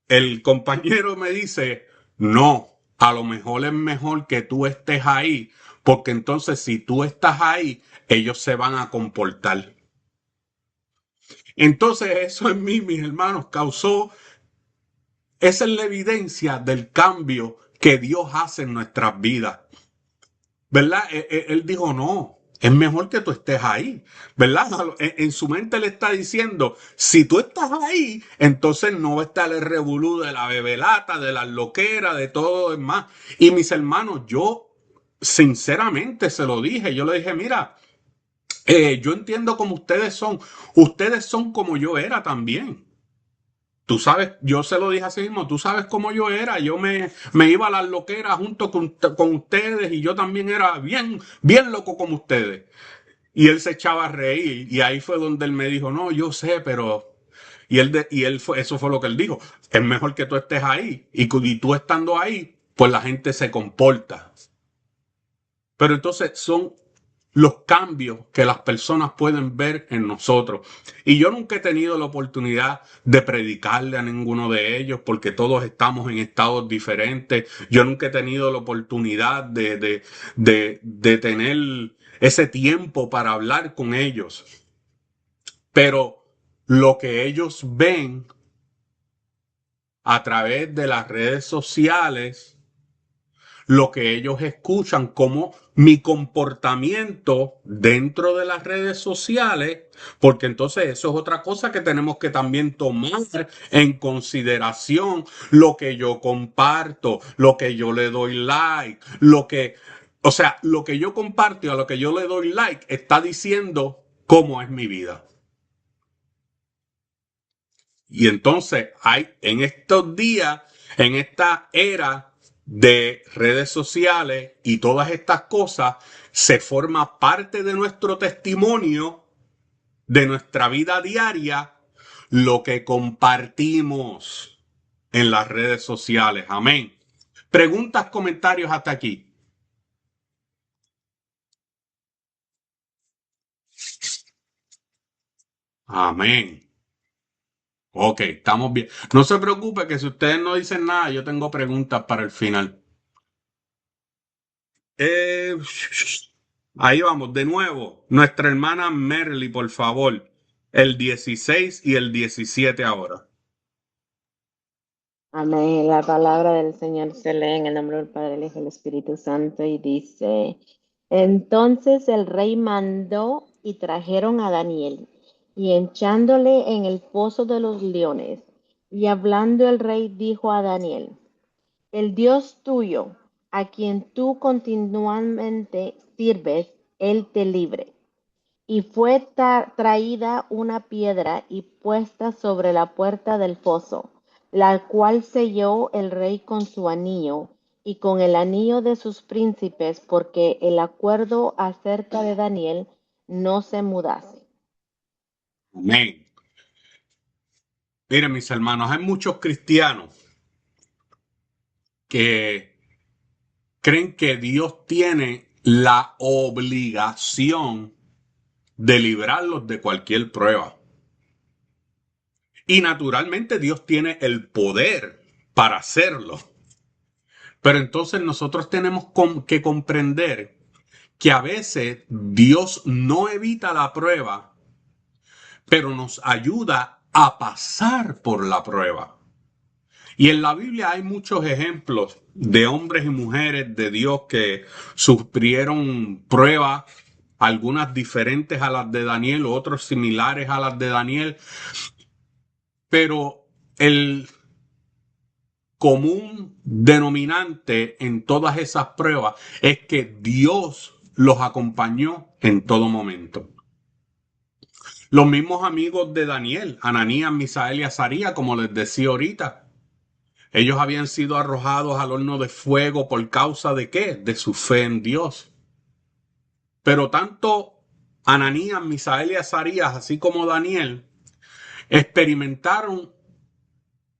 el compañero me dice, no, a lo mejor es mejor que tú estés ahí, porque entonces si tú estás ahí, ellos se van a comportar. Entonces eso en mí, mis hermanos, esa es la evidencia del cambio que Dios hace en nuestras vidas. ¿Verdad? Él dijo, no, es mejor que tú estés ahí, ¿verdad? En su mente le está diciendo, si tú estás ahí, entonces no va a estar el revolú de la bebelata, de las loqueras, de todo lo demás. Y mis hermanos, yo sinceramente se lo dije, yo le dije, mira, yo entiendo cómo ustedes son como yo era también. Tú sabes, yo se lo dije así mismo, tú sabes cómo yo era, me iba a las loqueras junto con ustedes y yo también era bien, bien loco como ustedes. Y él se echaba a reír y ahí fue donde él me dijo, no, yo sé, pero... eso fue lo que él dijo, es mejor que tú estés ahí y tú estando ahí, pues la gente se comporta. Pero entonces son los cambios que las personas pueden ver en nosotros. Y yo nunca he tenido la oportunidad de predicarle a ninguno de ellos porque todos estamos en estados diferentes. Yo nunca he tenido la oportunidad de tener ese tiempo para hablar con ellos. Pero lo que ellos ven a través de las redes sociales, lo que ellos escuchan, como mi comportamiento dentro de las redes sociales, porque entonces eso es otra cosa que tenemos que también tomar en consideración, lo que yo comparto, lo que yo le doy like, lo que yo comparto y a lo que yo le doy like está diciendo cómo es mi vida. Y entonces en estos días, en esta era de redes sociales y todas estas cosas, se forma parte de nuestro testimonio, de nuestra vida diaria, lo que compartimos en las redes sociales. Amén. Preguntas, comentarios hasta aquí. Amén. Ok, estamos bien. No se preocupe que si ustedes no dicen nada, yo tengo preguntas para el final. Eh, Ahí vamos, de nuevo. Nuestra hermana Merly, por favor. El 16 y el 17 ahora. Amén. La palabra del Señor se lee en el nombre del Padre, el Hijo y el Espíritu Santo y dice, entonces el rey mandó y trajeron a Daniel y echándole en el pozo de los leones. Y hablando el rey dijo a Daniel, el Dios tuyo, a quien tú continuamente sirves, él te libre. Y fue traída una piedra y puesta sobre la puerta del foso, la cual selló el rey con su anillo y con el anillo de sus príncipes, porque el acuerdo acerca de Daniel no se mudase. Amén. Miren, mis hermanos, hay muchos cristianos que creen que Dios tiene la obligación de librarlos de cualquier prueba. Y naturalmente Dios tiene el poder para hacerlo. Pero entonces nosotros tenemos que comprender que a veces Dios no evita la prueba, pero nos ayuda a pasar por la prueba. Y en la Biblia hay muchos ejemplos de hombres y mujeres de Dios que sufrieron pruebas, algunas diferentes a las de Daniel, otros similares a las de Daniel, pero el común denominante en todas esas pruebas es que Dios los acompañó en todo momento. Los mismos amigos de Daniel, Ananías, Misael y Azarías, como les decía ahorita, Ellos habían sido arrojados al horno de fuego por causa de ¿qué? De su fe en Dios. Pero tanto Ananías, Misael y Azarías, así como Daniel, experimentaron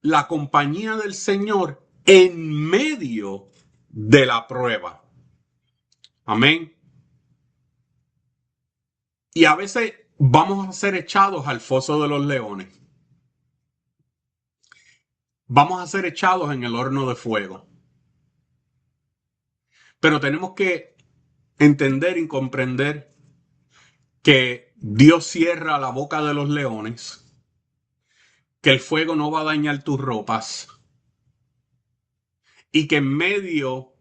la compañía del Señor en medio de la prueba. Amén. Y a veces vamos a ser echados al foso de los leones. Vamos a ser echados en el horno de fuego. Pero tenemos que entender y comprender que Dios cierra la boca de los leones, que el fuego no va a dañar tus ropas y que en medio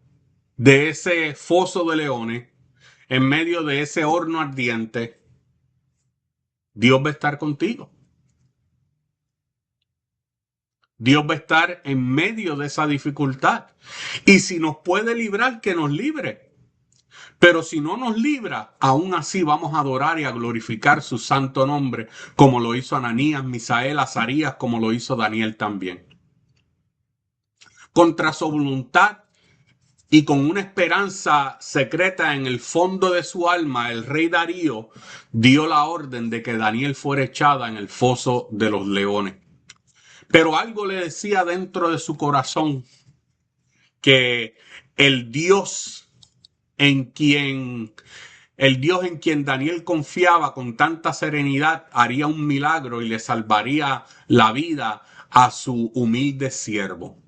de ese foso de leones, en medio de ese horno ardiente, Dios va a estar contigo. Dios va a estar en medio de esa dificultad. Y si nos puede librar, que nos libre. Pero si no nos libra, aún así vamos a adorar y a glorificar su santo nombre, como lo hizo Ananías, Misael, Azarías, como lo hizo Daniel también. Contra su voluntad y con una esperanza secreta en el fondo de su alma, el rey Darío dio la orden de que Daniel fuera echada en el foso de los leones. Pero algo le decía dentro de su corazón que el Dios en quien Daniel confiaba con tanta serenidad haría un milagro y le salvaría la vida a su humilde siervo.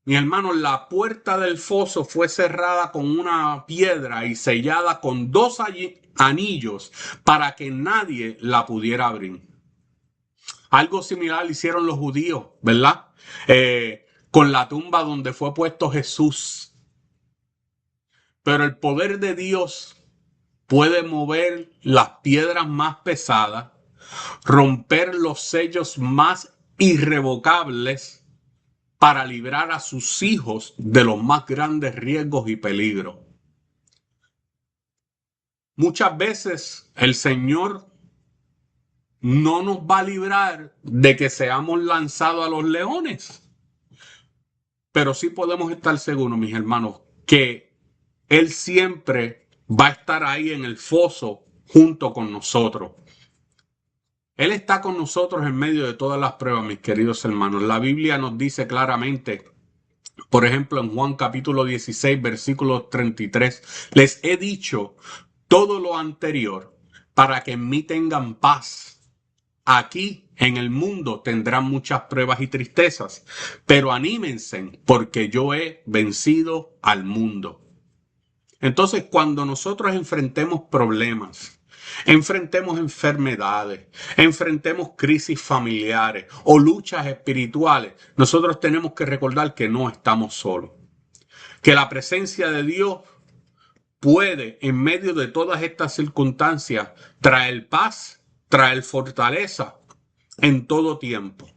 Mi hermano, la puerta del foso fue cerrada con una piedra y sellada con 2 anillos para que nadie la pudiera abrir. Algo similar hicieron los judíos, ¿verdad? Con la tumba donde fue puesto Jesús. Pero el poder de Dios puede mover las piedras más pesadas, romper los sellos más irrevocables para librar a sus hijos de los más grandes riesgos y peligros. Muchas veces el Señor no nos va a librar de que seamos lanzados a los leones. Pero sí podemos estar seguros, mis hermanos, que Él siempre va a estar ahí en el foso junto con nosotros. Él está con nosotros en medio de todas las pruebas, mis queridos hermanos. La Biblia nos dice claramente, por ejemplo, en Juan capítulo 16, versículo 33, les he dicho todo lo anterior para que en mí tengan paz. Aquí en el mundo tendrán muchas pruebas y tristezas, pero anímense porque yo he vencido al mundo. Entonces, cuando nosotros enfrentemos problemas, enfrentemos enfermedades, enfrentemos crisis familiares o luchas espirituales, nosotros tenemos que recordar que no estamos solos, que la presencia de Dios puede, en medio de todas estas circunstancias, traer paz, traer fortaleza en todo tiempo.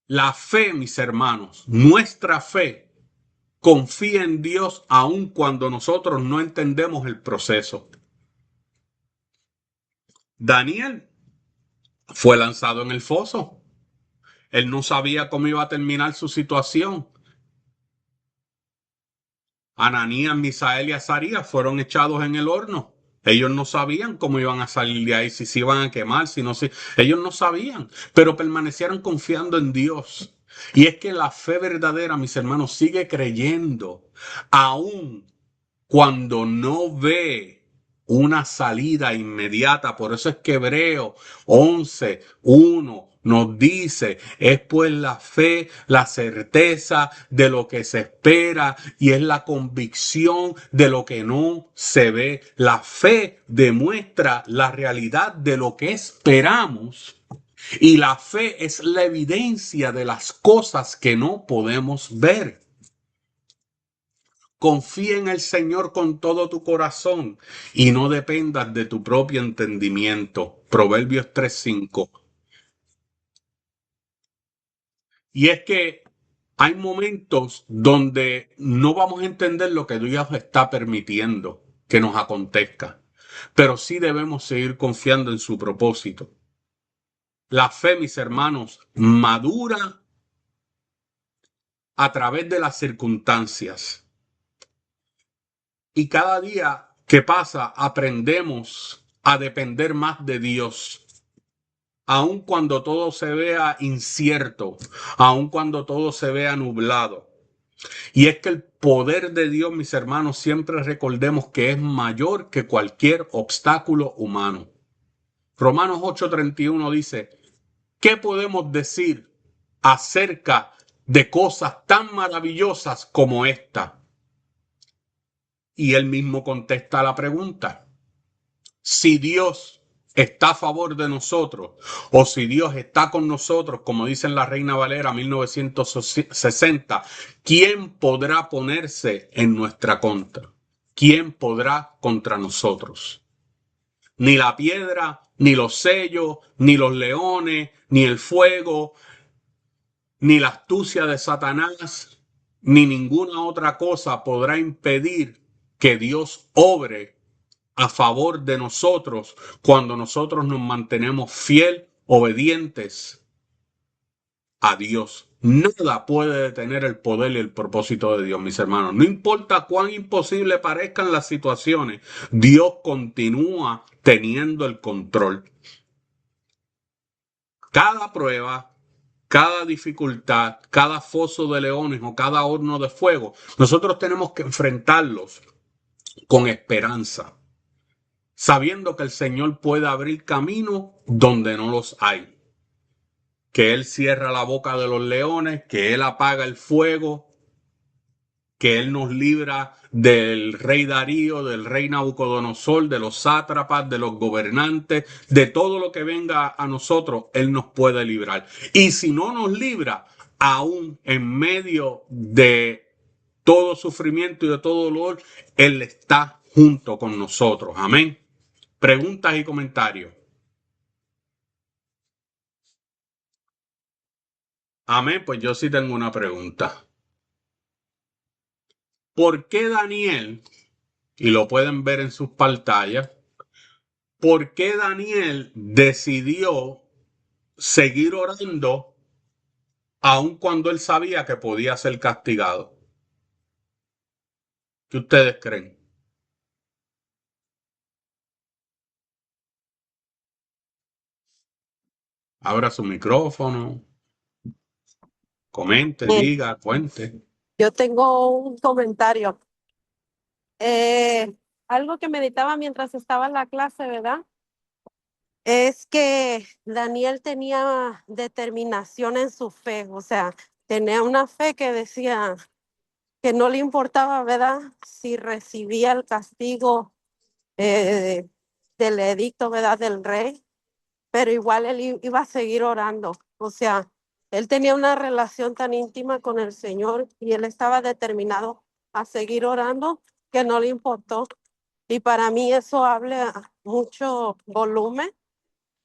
La fe, mis hermanos, nuestra fe, confía en Dios aun cuando nosotros no entendemos el proceso. Daniel fue lanzado en el foso. Él no sabía cómo iba a terminar su situación. Ananías, Misael y Azarías fueron echados en el horno. Ellos no sabían cómo iban a salir de ahí, si se iban a quemar, si no se... Ellos no sabían, pero permanecieron confiando en Dios. Y es que la fe verdadera, mis hermanos, sigue creyendo, aun cuando no ve una salida inmediata. Por eso es que Hebreos 11:1 nos dice, es pues la fe, la certeza de lo que se espera y es la convicción de lo que no se ve. La fe demuestra la realidad de lo que esperamos y la fe es la evidencia de las cosas que no podemos ver. Confía en el Señor con todo tu corazón y no dependas de tu propio entendimiento. Proverbios 3:5. Y es que hay momentos donde no vamos a entender lo que Dios está permitiendo que nos acontezca, pero sí debemos seguir confiando en su propósito. La fe, mis hermanos, madura a través de las circunstancias. Y cada día que pasa aprendemos a depender más de Dios. Aun cuando todo se vea incierto, aun cuando todo se vea nublado. Y es que el poder de Dios, mis hermanos, siempre recordemos que es mayor que cualquier obstáculo humano. Romanos 8:31 dice, ¿qué podemos decir acerca de cosas tan maravillosas como esta? Y él mismo contesta la pregunta. Si Dios está a favor de nosotros o si Dios está con nosotros, como dice en la Reina Valera 1960, ¿quién podrá ponerse en nuestra contra? ¿Quién podrá contra nosotros? Ni la piedra, ni los sellos, ni los leones, ni el fuego, ni la astucia de Satanás, ni ninguna otra cosa podrá impedir que Dios obre a favor de nosotros cuando nosotros nos mantenemos fiel, obedientes a Dios. Nada puede detener el poder y el propósito de Dios, mis hermanos. No importa cuán imposible parezcan las situaciones, Dios continúa teniendo el control. Cada prueba, cada dificultad, cada foso de leones o cada horno de fuego, nosotros tenemos que enfrentarlos con esperanza, sabiendo que el Señor puede abrir camino donde no los hay, que Él cierra la boca de los leones, que Él apaga el fuego, que Él nos libra del rey Darío, del rey Nabucodonosor, de los sátrapas, de los gobernantes, de todo lo que venga a nosotros, Él nos puede librar. Y si no nos libra, aún en medio de todo sufrimiento y de todo dolor, Él está junto con nosotros. Amén. Preguntas y comentarios. Amén, pues yo sí tengo una pregunta. ¿Por qué Daniel, y lo pueden ver en sus pantallas, por qué Daniel decidió seguir orando aun cuando él sabía que podía ser castigado? ¿Qué ustedes creen? Abra su micrófono, comente, Bien, diga, cuente. yo tengo un comentario. Algo que meditaba mientras estaba en la clase, ¿verdad? Es que Daniel tenía determinación en su fe, o sea, tenía una fe que decía que no le importaba, ¿verdad? Si recibía el castigo eh, del edicto, ¿verdad? Del rey, pero igual él iba a seguir orando. O sea, él tenía una relación tan íntima con el Señor y él estaba determinado a seguir orando que no le importó. Y para mí eso habla mucho volumen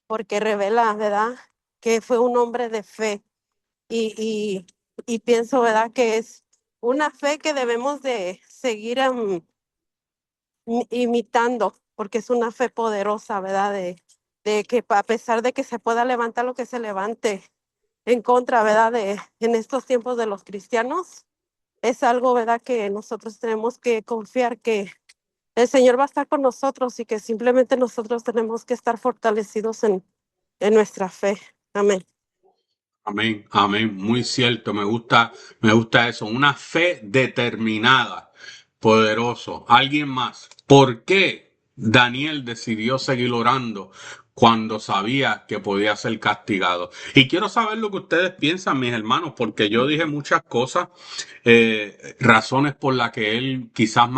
porque revela, ¿verdad? Que fue un hombre de fe y, y pienso, ¿verdad? Que es una fe que debemos de seguir imitando, porque es una fe poderosa, ¿verdad? De que a pesar de que se pueda levantar lo que se levante en contra, ¿verdad? En estos tiempos de los cristianos, es algo, ¿verdad? Que nosotros tenemos que confiar que el Señor va a estar con nosotros y que simplemente nosotros tenemos que estar fortalecidos en nuestra fe. Amén. Amén, amén, muy cierto, me gusta eso, una fe determinada, poderoso. ¿Alguien más? ¿Por qué Daniel decidió seguir orando cuando sabía que podía ser castigado? Y quiero saber lo que ustedes piensan, mis hermanos, porque yo dije muchas cosas, razones por las que él quizás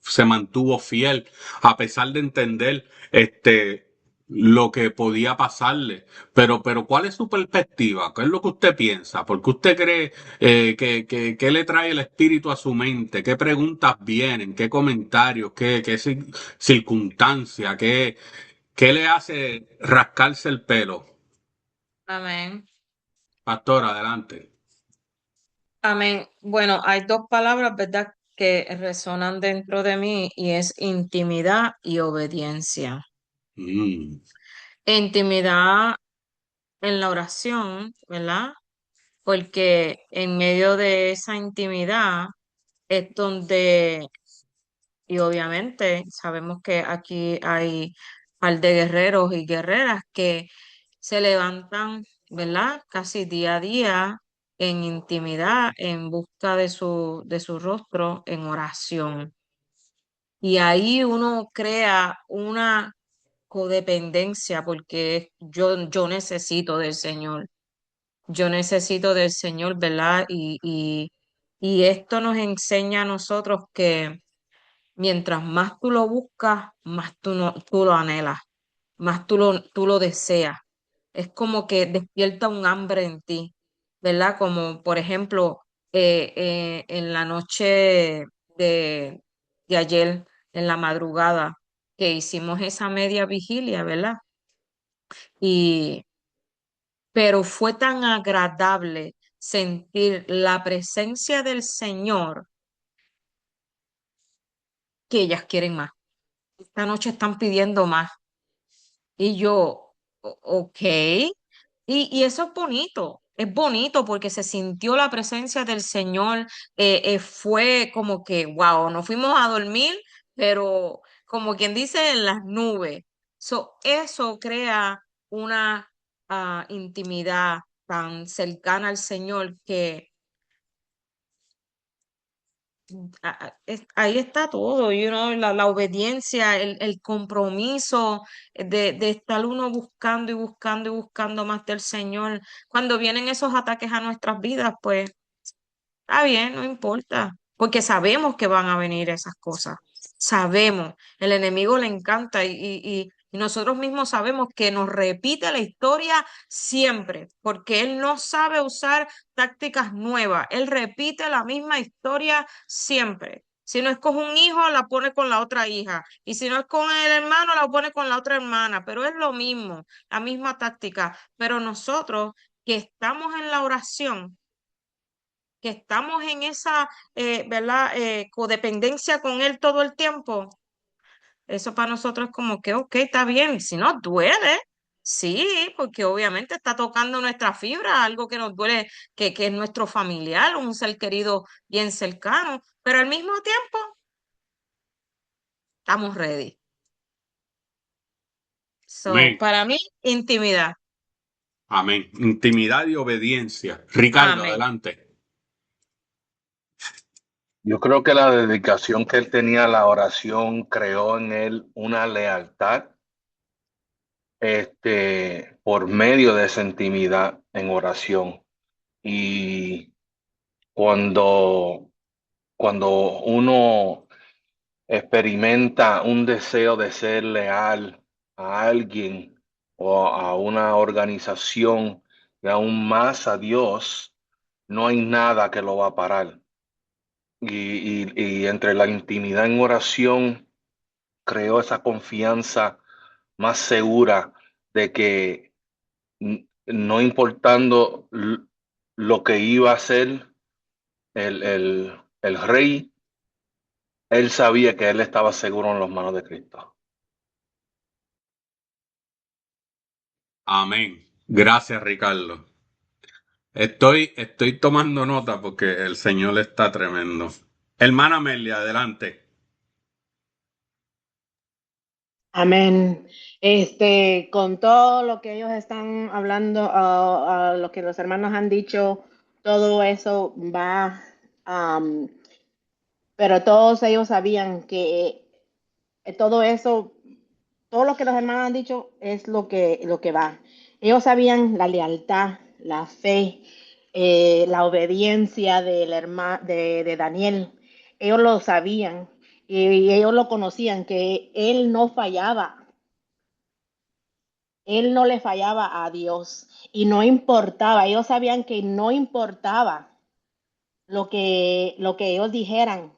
se mantuvo fiel, a pesar de entender lo que podía pasarle. Pero ¿cuál es su perspectiva? ¿Qué es lo que usted piensa? ¿Por qué usted cree que le trae el espíritu a su mente? ¿Qué preguntas vienen? ¿Qué comentarios? ¿Qué circunstancia? ¿Qué le hace rascarse el pelo? Amén. Pastor, adelante. Amén. Bueno, hay dos palabras, ¿verdad?, que resonan dentro de mí y es intimidad y obediencia. Mm, Intimidad en la oración, ¿verdad? Porque en medio de esa intimidad es donde, y obviamente sabemos que aquí hay par de guerreros y guerreras que se levantan, ¿verdad? Casi día a día en intimidad, en busca de su rostro, en oración. Y ahí uno crea una codependencia porque yo necesito del Señor. Yo necesito del Señor, ¿verdad? Y esto nos enseña a nosotros que mientras más tú lo buscas, más tú, no, tú lo anhelas, más tú lo deseas. Es como que despierta un hambre en ti, ¿verdad? Como por ejemplo, en la noche de, de ayer, en la madrugada, que hicimos esa media vigilia, ¿verdad? Y, pero fue tan agradable sentir la presencia del Señor que ellas quieren más. Esta noche están pidiendo más. Y yo, ok. Y eso es bonito porque se sintió la presencia del Señor. Fue como que, wow, nos fuimos a dormir, pero como quien dice, en las nubes. Eso crea una intimidad tan cercana al Señor que ahí está todo, la obediencia, el compromiso de estar uno buscando y buscando y buscando más del Señor. Cuando vienen esos ataques a nuestras vidas, pues está bien, no importa, porque sabemos que van a venir esas cosas. Sabemos, el enemigo le encanta y nosotros mismos sabemos que nos repite la historia siempre, porque él no sabe usar tácticas nuevas. Él repite la misma historia siempre. Si no es con un hijo, la pone con la otra hija. Y si no es con el hermano, la pone con la otra hermana. Pero es lo mismo, la misma táctica. Pero nosotros que estamos en la oración, que estamos en esa, ¿verdad? Codependencia con Él todo el tiempo, eso para nosotros es como que, ok, está bien, si nos duele, sí, porque obviamente está tocando nuestra fibra, algo que nos duele, que es nuestro familiar, un ser querido bien cercano, pero al mismo tiempo estamos ready. So, Amén. para mí, intimidad. Amén. Intimidad y obediencia. Ricardo, Amén. adelante. Yo creo que la dedicación que él tenía a la oración creó en él una lealtad, por medio de esa intimidad en oración. Y cuando, cuando uno experimenta un deseo de ser leal a alguien o a una organización y aún más a Dios, no hay nada que lo va a parar. Y entre la intimidad en oración creó esa confianza más segura de que no importando lo que iba a hacer el rey, él sabía que él estaba seguro en las manos de Cristo. Amén. Gracias, Ricardo. Estoy tomando nota porque el Señor está tremendo. Hermana Amelia, adelante. Amén. Con todo lo que ellos están hablando, a lo que los hermanos han dicho, todo eso va, am, pero todos ellos sabían que todo eso, todo lo que los hermanos han dicho es lo que va. Ellos sabían la lealtad, la fe, la obediencia de Daniel. Ellos lo sabían y ellos lo conocían, que él no fallaba. Él no le fallaba a Dios y no importaba, ellos sabían que no importaba lo que ellos dijeran,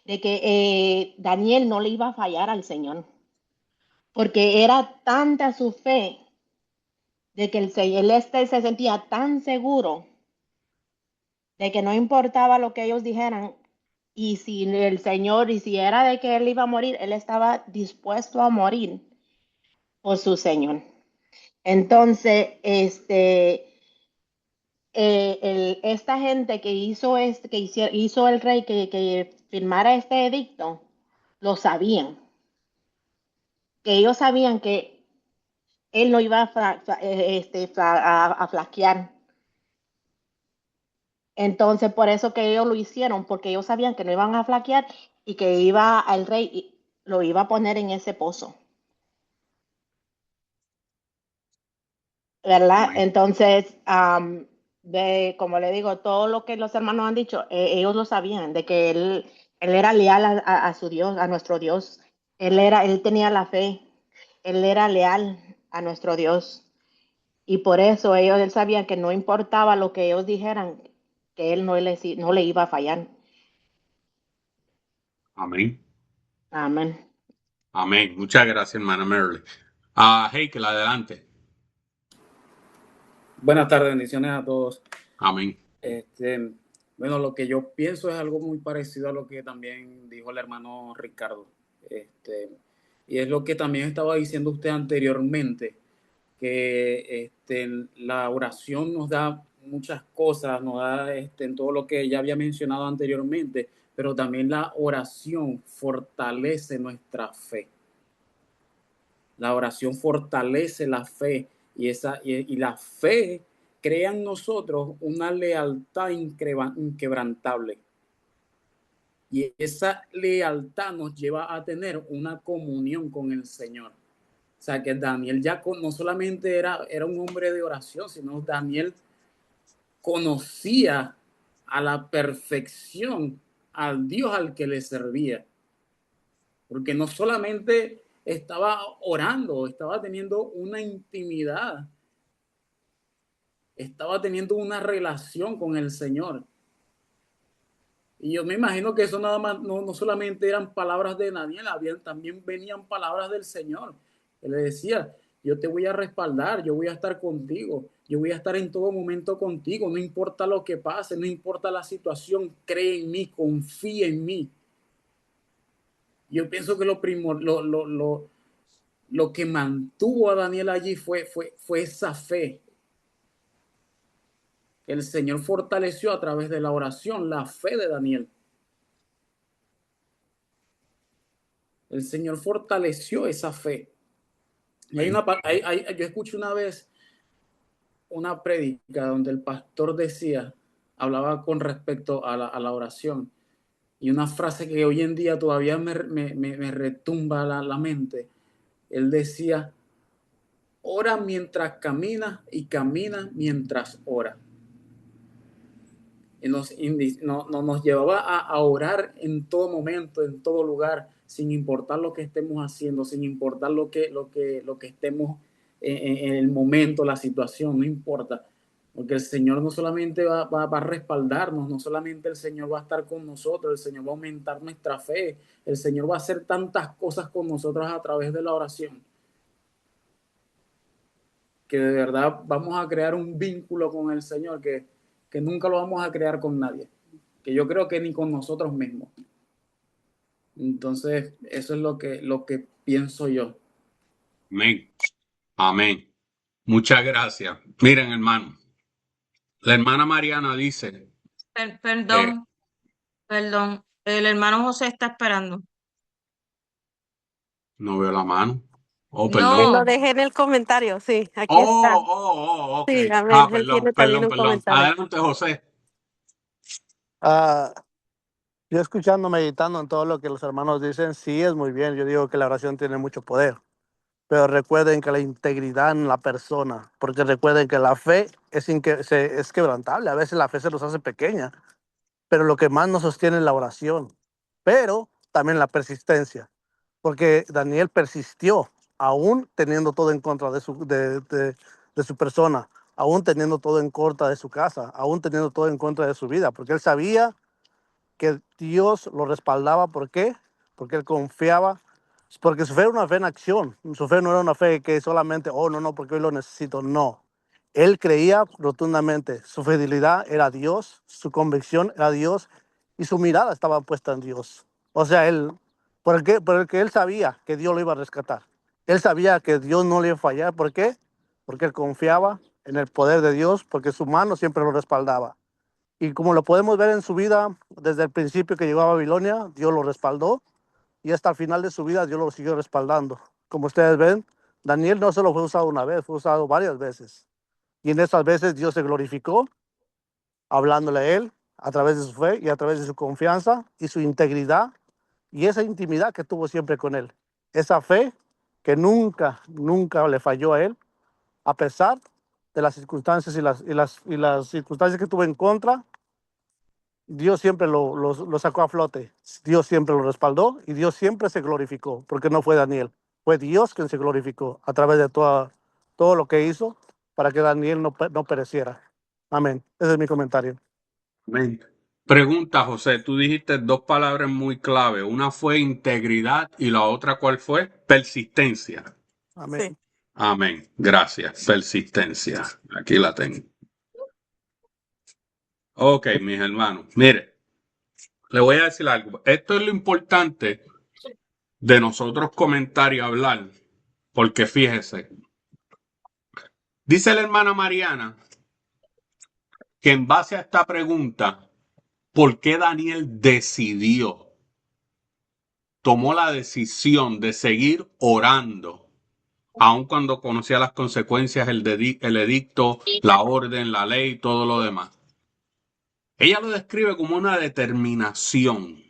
de que Daniel no le iba a fallar al Señor, porque era tanta su fe de que él se sentía tan seguro de que no importaba lo que ellos dijeran, y si el Señor, y si era de que él iba a morir, él estaba dispuesto a morir por su Señor. Entonces, esta gente que hizo el rey que firmara este edicto, lo sabían, que ellos sabían que él no iba a flaquear. Entonces, por eso que ellos lo hicieron, porque ellos sabían que no iban a flaquear y que el rey lo iba a poner en ese pozo, ¿verdad? Amén. Entonces, como le digo, todo lo que los hermanos han dicho, ellos lo sabían, de que él era leal a su Dios, a nuestro Dios. Él tenía la fe, él era leal a nuestro Dios. Y por eso él sabía que no importaba lo que ellos dijeran, que él no le iba a fallar. Amén. Amén. Amén. Muchas gracias, hermana Merle. Heikel, adelante. Buenas tardes, bendiciones a todos. Amén. Bueno, lo que yo pienso es algo muy parecido a lo que también dijo el hermano Ricardo. Y es lo que también estaba diciendo usted anteriormente, que la oración nos da muchas cosas, nos da en todo lo que ya había mencionado anteriormente, pero también la oración fortalece nuestra fe. La oración fortalece la fe y la fe crea en nosotros una lealtad inquebrantable. Y esa lealtad nos lleva a tener una comunión con el Señor. O sea que Daniel ya no solamente era un hombre de oración, sino Daniel conocía a la perfección al Dios al que le servía. Porque no solamente estaba orando, estaba teniendo una intimidad, estaba teniendo una relación con el Señor. Y yo me imagino que eso nada más, no solamente eran palabras de Daniel, también venían palabras del Señor. Él le decía, yo te voy a respaldar, yo voy a estar contigo, yo voy a estar en todo momento contigo, no importa lo que pase, no importa la situación, cree en mí, confía en mí. Yo pienso que lo que mantuvo a Daniel allí fue esa fe. El Señor fortaleció a través de la oración la fe de Daniel. El Señor fortaleció esa fe. Y yo escuché una vez una prédica donde el pastor hablaba con respecto a la oración. Y una frase que hoy en día todavía me retumba la mente. Él decía, ora mientras camina y camina mientras ora. Y nos llevaba a orar en todo momento, en todo lugar, sin importar lo que estemos haciendo, sin importar lo que estemos en el momento, la situación, no importa. Porque el Señor no solamente va a respaldarnos, no solamente el Señor va a estar con nosotros, el Señor va a aumentar nuestra fe, el Señor va a hacer tantas cosas con nosotros a través de la oración, que de verdad vamos a crear un vínculo con el Señor que nunca lo vamos a crear con nadie, que yo creo que ni con nosotros mismos. Entonces, eso es lo que pienso yo. Amén. Amén. Muchas gracias. Miren, hermano. La hermana Mariana dice, Perdón, perdón. El hermano José está esperando. no veo la mano. Oh, No, Lo perdón. dejé en el comentario, sí, aquí está. Ok. Sí, amén. Él Perdón, tiene también perdón, un perdón. comentario. Adelante, José. Yo escuchando, meditando en todo lo que los hermanos dicen, sí es muy bien. Yo digo que la oración tiene mucho poder. Pero recuerden que la integridad en la persona, porque recuerden que la fe es quebrantable. A veces la fe se nos hace pequeña, pero lo que más nos sostiene es la oración, pero también la persistencia, porque Daniel persistió, aún teniendo todo en contra de su persona, aún teniendo todo en contra de su casa, aún teniendo todo en contra de su vida, porque él sabía que Dios lo respaldaba. ¿Por qué? Porque él confiaba, porque su fe era una fe en acción. Su fe no era una fe que solamente, oh, no, porque hoy lo necesito. No. Él creía rotundamente. Su fidelidad era Dios, su convicción era Dios y su mirada estaba puesta en Dios. O sea, porque él sabía que Dios lo iba a rescatar. Él sabía que Dios no le iba a fallar. ¿Por qué? porque él confiaba en el poder de Dios, porque su mano siempre lo respaldaba. Y como lo podemos ver en su vida, desde el principio que llegó a Babilonia, Dios lo respaldó, y hasta el final de su vida Dios lo siguió respaldando. Como ustedes ven, Daniel no solo fue usado una vez, fue usado varias veces. Y en esas veces Dios se glorificó, hablándole a él a través de su fe y a través de su confianza y su integridad y esa intimidad que tuvo siempre con él. Esa fe que nunca le falló a él, a pesar de las circunstancias y las circunstancias que tuvo en contra. Dios siempre lo sacó a flote, Dios siempre lo respaldó y Dios siempre se glorificó, porque no fue Daniel, fue Dios quien se glorificó a través de todo lo que hizo para que Daniel no pereciera. Amén. Ese es mi comentario. Amén. Pregunta, José, tú dijiste dos palabras muy clave. Una fue integridad y la otra, ¿cuál fue? Persistencia. Amén. Sí. Amén. Gracias. Persistencia. Aquí la tengo. Ok, mis hermanos. Mire, le voy a decir algo. Esto es lo importante de nosotros comentar y hablar. Porque fíjese, dice la hermana Mariana que en base a esta pregunta, ¿por qué Daniel tomó la decisión de seguir orando, aun cuando conocía las consecuencias, el edicto, la orden, la ley, todo lo demás? Ella lo describe como una determinación.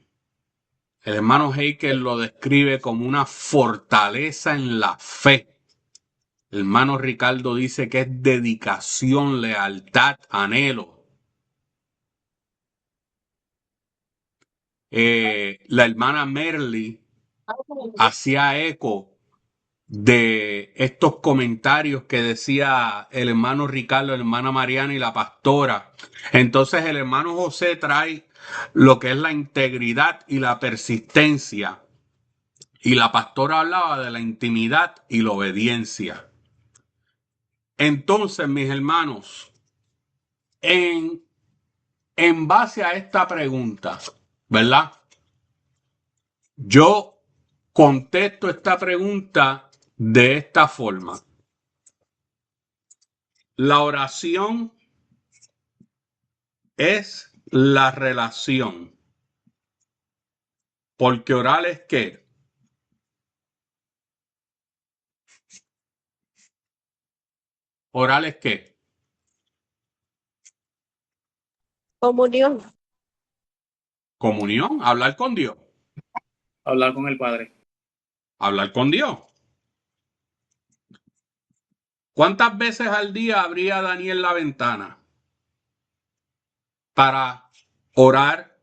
El hermano Heikel lo describe como una fortaleza en la fe. El hermano Ricardo dice que es dedicación, lealtad, anhelo. La hermana Merly hacía eco de estos comentarios que decía el hermano Ricardo, la hermana Mariana y la pastora. Entonces el hermano José trae lo que es la integridad y la persistencia. Y la pastora hablaba de la intimidad y la obediencia. Entonces, mis hermanos, en base a esta pregunta, ¿verdad? Yo contesto esta pregunta de esta forma. La oración es la relación. Porque orar es ¿qué? Orar es ¿qué? Comunión. Comunión, hablar con Dios. Hablar con el Padre. Hablar con Dios. ¿Cuántas veces al día abría Daniel la ventana para orar,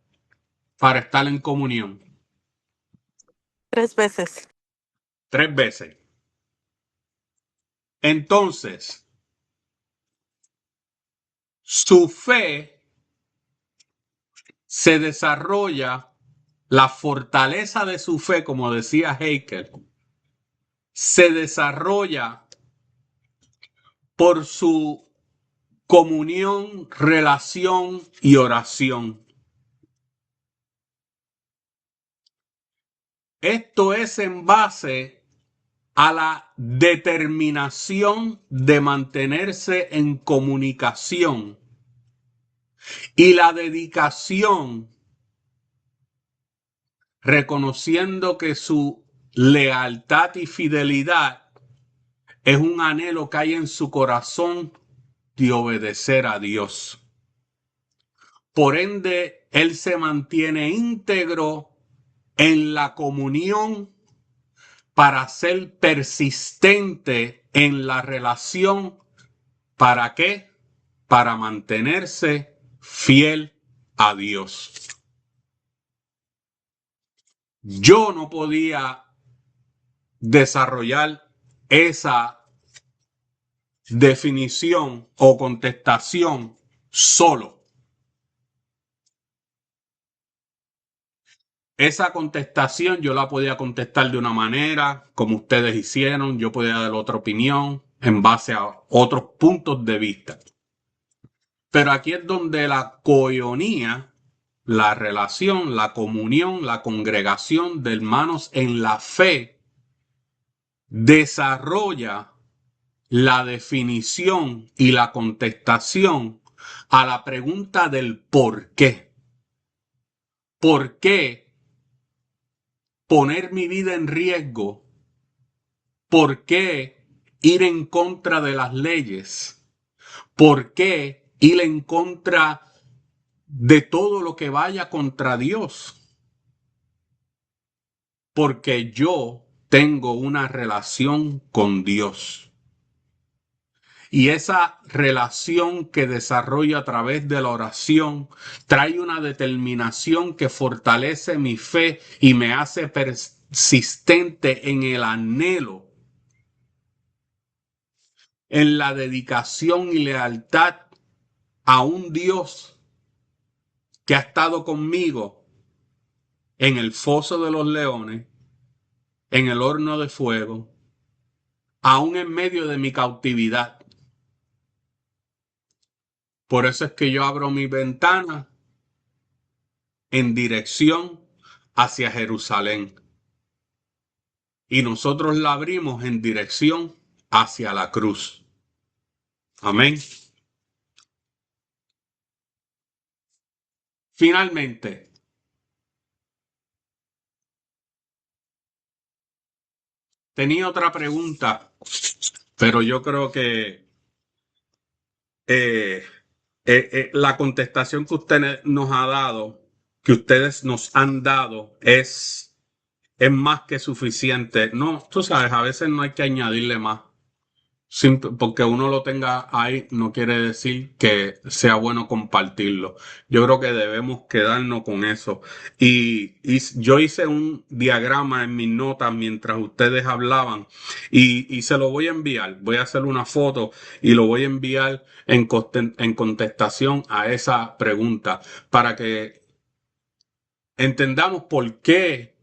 para estar en comunión? 3 veces. 3 veces. Entonces, su fe se desarrolla, la fortaleza de su fe, como decía Heikel, se desarrolla por su comunión, relación y oración. Esto es en base a la determinación de mantenerse en comunicación y la dedicación, reconociendo que su lealtad y fidelidad es un anhelo que hay en su corazón de obedecer a Dios. Por ende, él se mantiene íntegro en la comunión para ser persistente en la relación. ¿Para qué? Para mantenerse fiel a Dios. Yo no podía desarrollar esa definición o contestación solo. Esa contestación yo la podía contestar de una manera, como ustedes hicieron, yo podía dar otra opinión en base a otros puntos de vista. Pero aquí es donde la coinonía, la relación, la comunión, la congregación de hermanos en la fe desarrolla la definición y la contestación a la pregunta del por qué. ¿Por qué poner mi vida en riesgo? ¿Por qué ir en contra de las leyes? ¿Por qué ir en contra de todo lo que vaya contra Dios? Porque yo tengo una relación con Dios. Y esa relación que desarrollo a través de la oración trae una determinación que fortalece mi fe y me hace persistente en el anhelo, en la dedicación y lealtad a un Dios que ha estado conmigo en el foso de los leones, en el horno de fuego, aún en medio de mi cautividad. Por eso es que yo abro mi ventana en dirección hacia Jerusalén. Y nosotros la abrimos en dirección hacia la cruz. Amén. Finalmente, tenía otra pregunta, pero yo creo que la contestación que usted nos ha dado, que ustedes nos han dado, es más que suficiente. No, tú sabes, a veces no hay que añadirle más. Porque uno lo tenga ahí no quiere decir que sea bueno compartirlo. Yo creo que debemos quedarnos con eso. Y yo hice un diagrama en mis notas mientras ustedes hablaban y se lo voy a enviar. Voy a hacer una foto y lo voy a enviar en contestación a esa pregunta para que entendamos por qué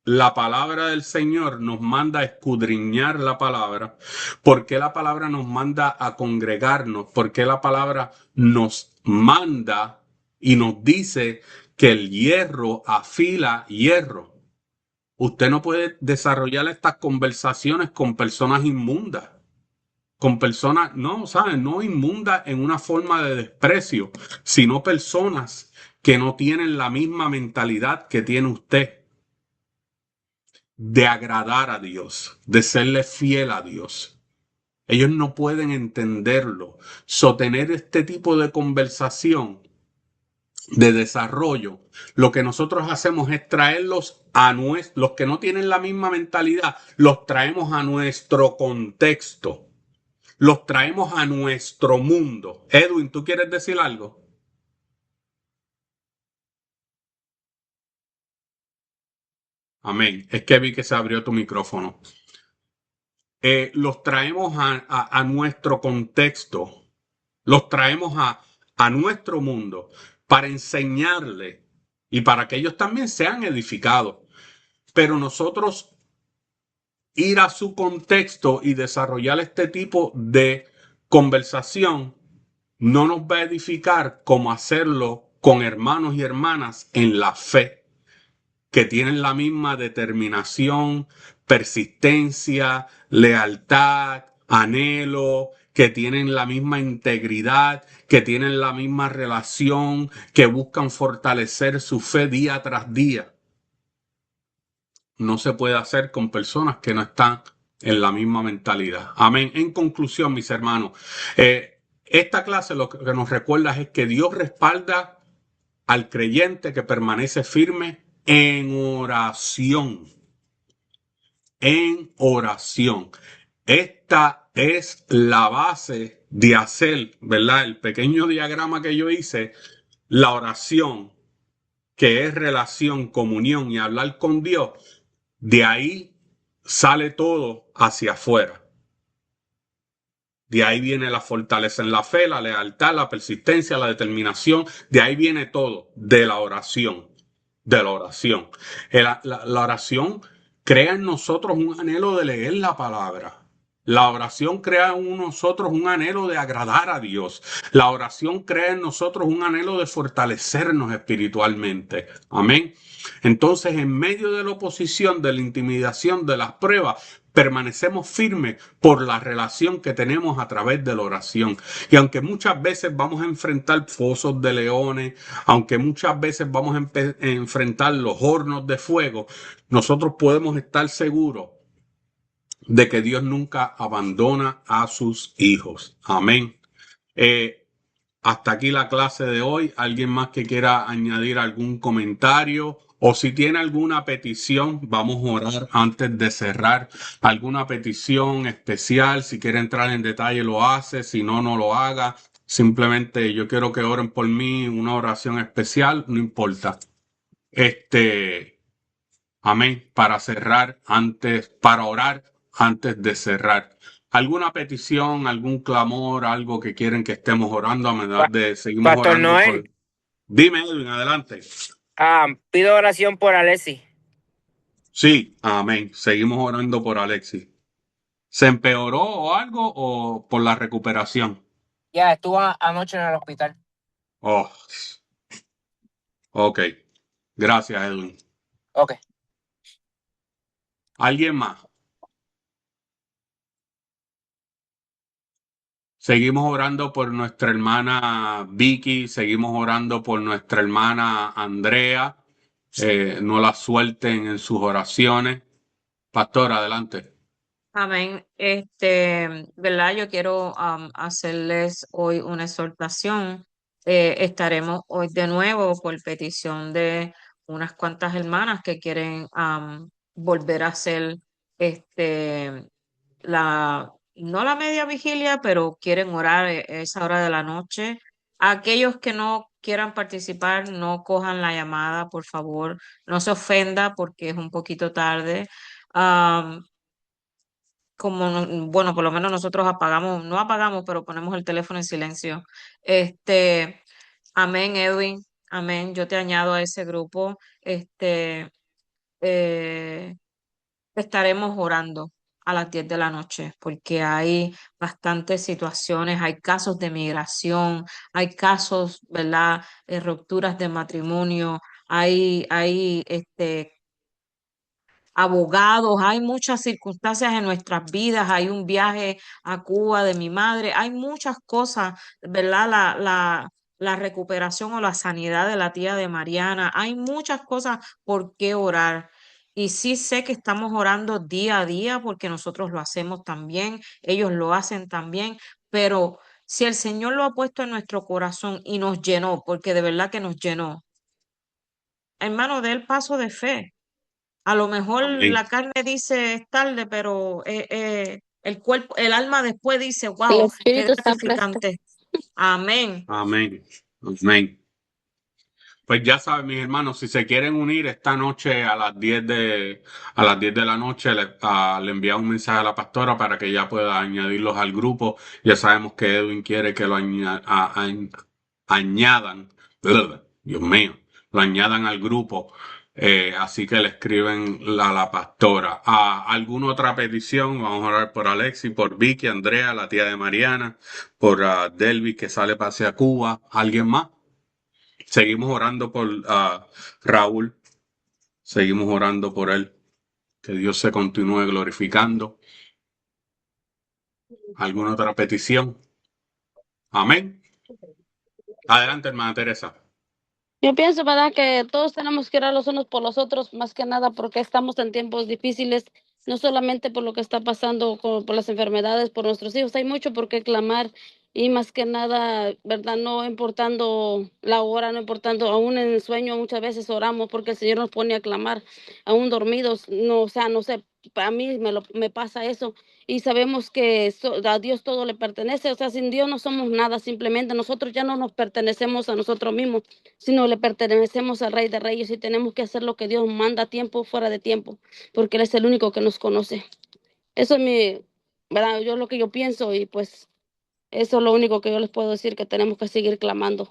la palabra del Señor nos manda a escudriñar la palabra. ¿Por qué la palabra nos manda a congregarnos? ¿Por qué la palabra nos manda y nos dice que el hierro afila hierro? Usted no puede desarrollar estas conversaciones con personas inmundas, con personas, no, ¿saben? No inmundas en una forma de desprecio, sino personas que no tienen la misma mentalidad que tiene usted, de agradar a Dios, de serle fiel a Dios. Ellos no pueden entenderlo. Sostener este tipo de conversación, de desarrollo, lo que nosotros hacemos es traerlos a los que no tienen la misma mentalidad, los traemos a nuestro contexto, los traemos a nuestro mundo. Edwin, ¿tú quieres decir algo? Amén. Es que vi que se abrió tu micrófono. Los traemos a nuestro contexto, los traemos a nuestro mundo para enseñarle y para que ellos también sean edificados. Pero nosotros ir a su contexto y desarrollar este tipo de conversación no nos va a edificar como hacerlo con hermanos y hermanas en la fe, que tienen la misma determinación, persistencia, lealtad, anhelo, que tienen la misma integridad, que tienen la misma relación, que buscan fortalecer su fe día tras día. No se puede hacer con personas que no están en la misma mentalidad. Amén. En conclusión, mis hermanos, esta clase lo que nos recuerda es que Dios respalda al creyente que permanece firme en oración. En oración. Esta es la base de hacer, ¿verdad? El pequeño diagrama que yo hice, la oración, que es relación, comunión y hablar con Dios, de ahí sale todo hacia afuera. De ahí viene la fortaleza en la fe, la lealtad, la persistencia, la determinación. De ahí viene todo, de la oración. De la oración. La oración crea en nosotros un anhelo de leer la palabra. La oración crea en nosotros un anhelo de agradar a Dios. La oración crea en nosotros un anhelo de fortalecernos espiritualmente. Amén. Entonces, en medio de la oposición, de la intimidación, de las pruebas, permanecemos firmes por la relación que tenemos a través de la oración. Y aunque muchas veces vamos a enfrentar fosos de leones, aunque muchas veces vamos a enfrentar los hornos de fuego, nosotros podemos estar seguros de que Dios nunca abandona a sus hijos. Amén. Eh, Hasta aquí la clase de hoy. ¿Alguien más que quiera añadir algún comentario? O si tiene alguna petición, vamos a orar antes de cerrar. Alguna petición especial, si quiere entrar en detalle, lo hace. Si no, no lo haga. Simplemente yo quiero que oren por mí, una oración especial, no importa. Amén. Para orar antes de cerrar. ¿Alguna petición, algún clamor, algo que quieren que estemos orando a medida de seguimos Pastor orando Noel. por... Dime, Edwin, adelante. Pido oración por Alexi. Sí, amén. Seguimos orando por Alexis. ¿Se empeoró o algo o por la recuperación? Ya, estuvo anoche en el hospital. Oh, ok. Gracias, Edwin. Ok. ¿Alguien más? Seguimos orando por nuestra hermana Vicky, seguimos orando por nuestra hermana Andrea. No la suelten en sus oraciones. Pastor, adelante. Amén. ¿Verdad? Yo quiero hacerles hoy una exhortación. Estaremos hoy de nuevo por petición de unas cuantas hermanas que quieren volver a hacer no la media vigilia, pero quieren orar esa hora de la noche. Aquellos que no quieran participar, no cojan la llamada, por favor. No se ofenda porque es un poquito tarde. Bueno, por lo menos nosotros no apagamos, pero ponemos el teléfono en silencio. Amén, Edwin, amén. Yo te añado a ese grupo. Eh, Estaremos orando a las 10 de la noche porque hay bastantes situaciones, hay casos de migración, hay casos, ¿verdad? Rupturas de matrimonio, hay abogados, hay muchas circunstancias en nuestras vidas, hay un viaje a Cuba de mi madre, hay muchas cosas, ¿verdad? La recuperación o la sanidad de la tía de Mariana, hay muchas cosas por qué orar. Y sí sé que estamos orando día a día porque nosotros lo hacemos también, ellos lo hacen también, pero si el Señor lo ha puesto en nuestro corazón y nos llenó, porque de verdad que nos llenó, hermano, dé el paso de fe. A lo mejor Amén. la carne dice es tarde, pero el cuerpo, el alma después dice, El wow, qué Espíritu está presto. gratificante. Amén. Amén. Amén. Pues ya saben, mis hermanos, si se quieren unir esta noche a las 10 de la noche, le envía un mensaje a la pastora para que ella pueda añadirlos al grupo. Ya sabemos que Edwin quiere que lo añadan, Dios mío, lo añadan al grupo. Así que le escriben a la pastora. ¿Alguna otra petición? Vamos a orar por Alexi, por Vicky, Andrea, la tía de Mariana, por Delvis que sale para hacia Cuba. ¿Alguien más? Seguimos orando por Raúl, seguimos orando por él, que Dios se continúe glorificando. ¿Alguna otra petición? Amén. Adelante, hermana Teresa. Yo pienso, ¿verdad?, que todos tenemos que orar los unos por los otros, más que nada porque estamos en tiempos difíciles, no solamente por lo que está pasando por las enfermedades, por nuestros hijos, hay mucho por qué clamar y más que nada, ¿verdad?, no importando la hora, no importando, aún en el sueño muchas veces oramos porque el Señor nos pone a clamar, aún dormidos, no, o sea, no sé, a mí me pasa eso y sabemos que a Dios todo le pertenece, o sea, sin Dios no somos nada, simplemente nosotros ya no nos pertenecemos a nosotros mismos, sino le pertenecemos al Rey de Reyes y tenemos que hacer lo que Dios manda a tiempo, fuera de tiempo, porque Él es el único que nos conoce. Eso es ¿verdad? Yo lo que yo pienso y pues eso es lo único que yo les puedo decir, que tenemos que seguir clamando,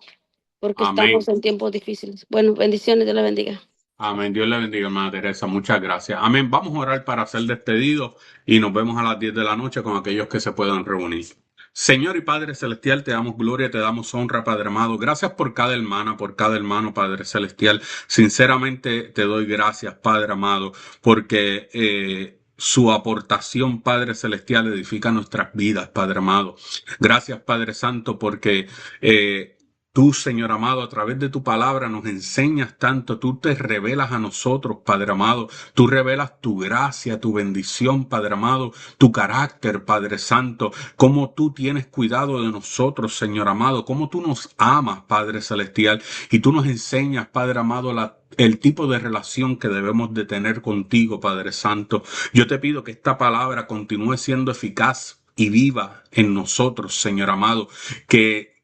porque Amén. estamos en tiempos difíciles. Bueno, bendiciones, Dios les bendiga. Amén. Dios le bendiga, hermana Teresa. Muchas gracias. Amén. Vamos a orar para ser despedidos y nos vemos a las 10 de la noche con aquellos que se puedan reunir. Señor y Padre Celestial, te damos gloria, te damos honra, Padre amado. Gracias por cada hermana, por cada hermano, Padre Celestial. Sinceramente te doy gracias, Padre amado, porque su aportación, Padre Celestial, edifica nuestras vidas, Padre amado. Gracias, Padre Santo, porque tú, Señor amado, a través de tu palabra nos enseñas tanto, tú te revelas a nosotros, Padre amado, tú revelas tu gracia, tu bendición, Padre amado, tu carácter, Padre Santo, cómo tú tienes cuidado de nosotros, Señor amado, cómo tú nos amas, Padre Celestial, y tú nos enseñas, Padre amado, el tipo de relación que debemos de tener contigo, Padre Santo. Yo te pido que esta palabra continúe siendo eficaz y viva en nosotros, Señor amado, que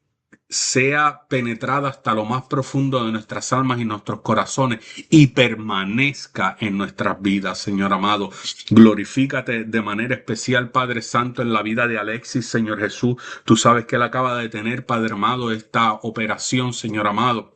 sea penetrada hasta lo más profundo de nuestras almas y nuestros corazones y permanezca en nuestras vidas, Señor amado. Glorifícate de manera especial, Padre Santo, en la vida de Alexis, Señor Jesús. Tú sabes que él acaba de tener, Padre amado, esta operación, Señor amado.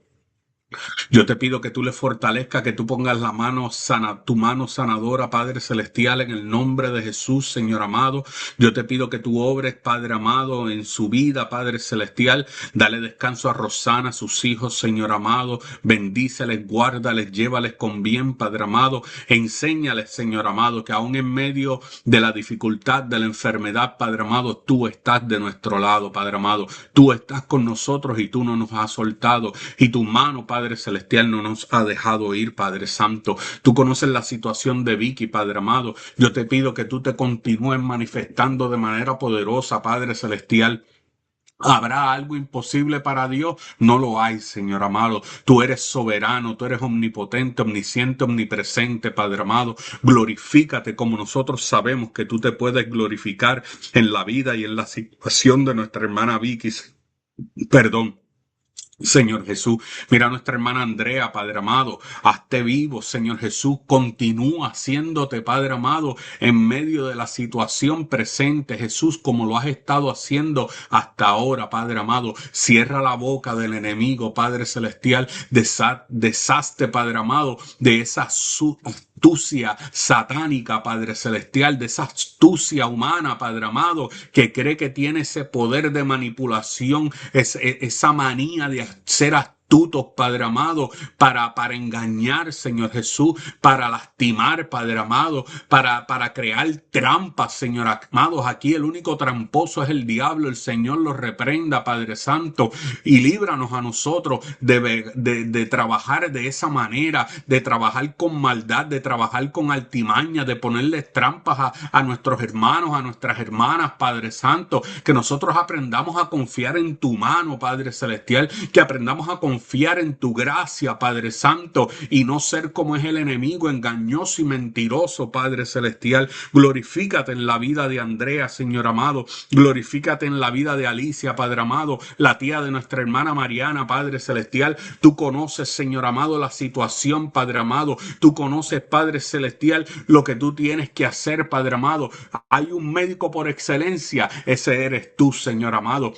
Yo te pido que tú le fortalezcas, que tú pongas la mano sana, tu mano sanadora, Padre Celestial, en el nombre de Jesús, Señor amado. Yo te pido que tú obres, Padre amado, en su vida, Padre Celestial. Dale descanso a Rosana, a sus hijos, Señor amado. Bendíceles, guárdales, llévales con bien, Padre amado. Enséñales, Señor amado, que aún en medio de la dificultad, de la enfermedad, Padre amado, tú estás de nuestro lado, Padre amado. Tú estás con nosotros y tú no nos has soltado. Y tu mano, Padre Celestial, no nos ha dejado ir, Padre Santo. Tú conoces la situación de Vicky, Padre amado. Yo te pido que tú te continúes manifestando de manera poderosa, Padre Celestial. ¿Habrá algo imposible para Dios? No lo hay, Señor amado. Tú eres soberano, tú eres omnipotente, omnisciente, omnipresente, Padre amado. Glorifícate como nosotros sabemos que tú te puedes glorificar en la vida y en la situación de nuestra hermana Vicky. Perdón. Señor Jesús, mira a nuestra hermana Andrea, Padre amado, hazte vivo, Señor Jesús, continúa haciéndote, Padre amado, en medio de la situación presente, Jesús, como lo has estado haciendo hasta ahora, Padre amado. Cierra la boca del enemigo, Padre Celestial, deshazte, Padre amado, de esa astucia satánica, Padre Celestial, de esa astucia humana, Padre amado, que cree que tiene ese poder de manipulación, esa manía de ser astutos, Padre amado, para engañar, Señor Jesús, para lastimar, Padre amado, para crear trampas, Señor amado. Aquí el único tramposo es el diablo. El Señor lo reprenda, Padre Santo, y líbranos a nosotros de trabajar de esa manera, de trabajar con maldad, de trabajar con altimaña, de ponerles trampas a nuestros hermanos, a nuestras hermanas, Padre Santo. Que nosotros aprendamos a confiar en tu mano, Padre Celestial, que aprendamos a confiar en tu gracia, Padre Santo, y no ser como es el enemigo, engañoso y mentiroso, Padre Celestial. Glorifícate en la vida de Andrea, Señor amado. Glorifícate en la vida de Alicia, Padre amado, la tía de nuestra hermana Mariana, Padre Celestial. Tú conoces, Señor amado, la situación, Padre amado. Tú conoces, Padre Celestial, lo que tú tienes que hacer, Padre amado. Hay un médico por excelencia, ese eres tú, Señor amado.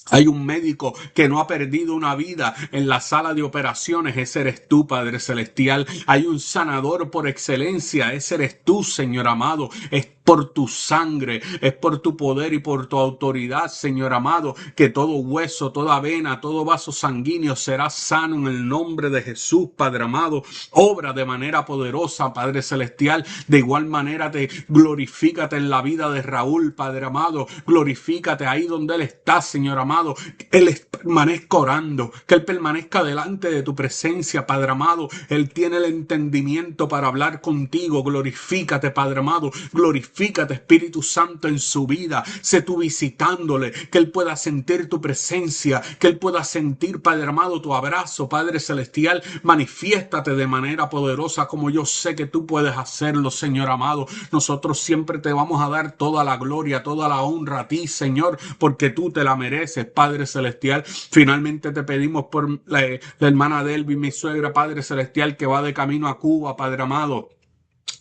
Hay un médico que no ha perdido una vida en la sala de operaciones, ese eres tú, Padre Celestial. Hay un sanador por excelencia, ese eres tú, Señor amado. Es por tu sangre, es por tu poder y por tu autoridad, Señor amado, que todo hueso, toda vena, todo vaso sanguíneo será sano en el nombre de Jesús, Padre amado. Obra de manera poderosa, Padre Celestial. De igual manera te glorifícate en la vida de Raúl, Padre amado. Glorifícate ahí donde él está, Señor amado. Que él permanezca orando, que él permanezca delante de tu presencia, Padre amado. Él tiene el entendimiento para hablar contigo. Glorifícate, Padre amado. Glorifícate, Espíritu Santo, en su vida. Sé tú visitándole, que él pueda sentir tu presencia, que él pueda sentir, Padre amado, tu abrazo, Padre Celestial. Manifiéstate de manera poderosa como yo sé que tú puedes hacerlo, Señor amado. Nosotros siempre te vamos a dar toda la gloria, toda la honra a ti, Señor, porque tú te la mereces, Padre Celestial. Finalmente te pedimos por la hermana Delvi, mi suegra, Padre Celestial, que va de camino a Cuba, Padre amado.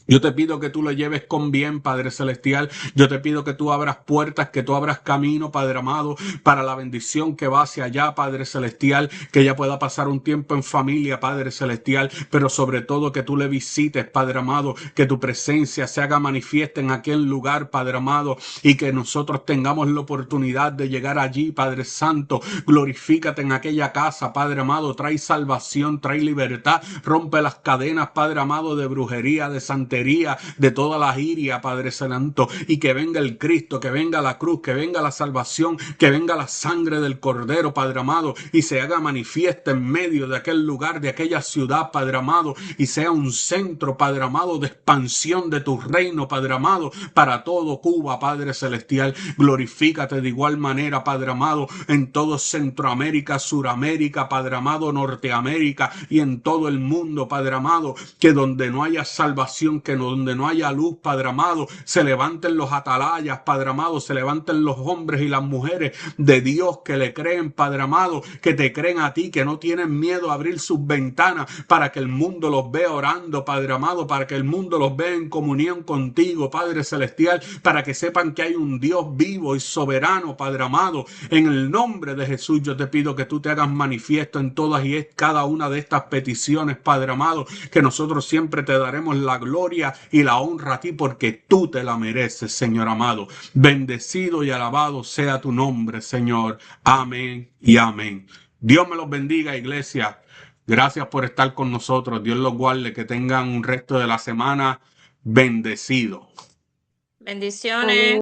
Yo te pido que tú lo lleves con bien, Padre Celestial. Yo te pido que tú abras puertas, que tú abras camino, Padre amado, para la bendición que va hacia allá, Padre Celestial, que ella pueda pasar un tiempo en familia, Padre Celestial, pero sobre todo que tú le visites, Padre amado, que tu presencia se haga manifiesta en aquel lugar, Padre amado, y que nosotros tengamos la oportunidad de llegar allí, Padre Santo. Glorifícate en aquella casa, Padre amado. Trae salvación, trae libertad, rompe las cadenas, Padre amado, de brujería, de santería, de toda la iria, Padre Santo, y que venga el Cristo, que venga la cruz, que venga la salvación, que venga la sangre del Cordero, Padre amado, y se haga manifiesta en medio de aquel lugar, de aquella ciudad, Padre amado, y sea un centro, Padre amado, de expansión de tu reino, Padre amado, para todo Cuba, Padre Celestial. Glorifícate de igual manera, Padre amado, en todo Centroamérica, Suramérica, Padre amado, Norteamérica y en todo el mundo, Padre amado, que donde no haya salvación, que donde no haya luz, Padre amado, se levanten los atalayas, Padre amado, se levanten los hombres y las mujeres de Dios que le creen, Padre amado, que te creen a ti, que no tienen miedo a abrir sus ventanas para que el mundo los vea orando, Padre amado, para que el mundo los vea en comunión contigo, Padre Celestial, para que sepan que hay un Dios vivo y soberano, Padre amado. En el nombre de Jesús yo te pido que tú te hagas manifiesto en todas y cada una de estas peticiones, Padre amado, que nosotros siempre te daremos la gloria y la honra a ti porque tú te la mereces, Señor amado. Bendecido y alabado sea tu nombre, Señor. Amén y amén. Dios me los bendiga, iglesia. Gracias por estar con nosotros. Dios los guarde, que tengan un resto de la semana bendecido. Bendiciones.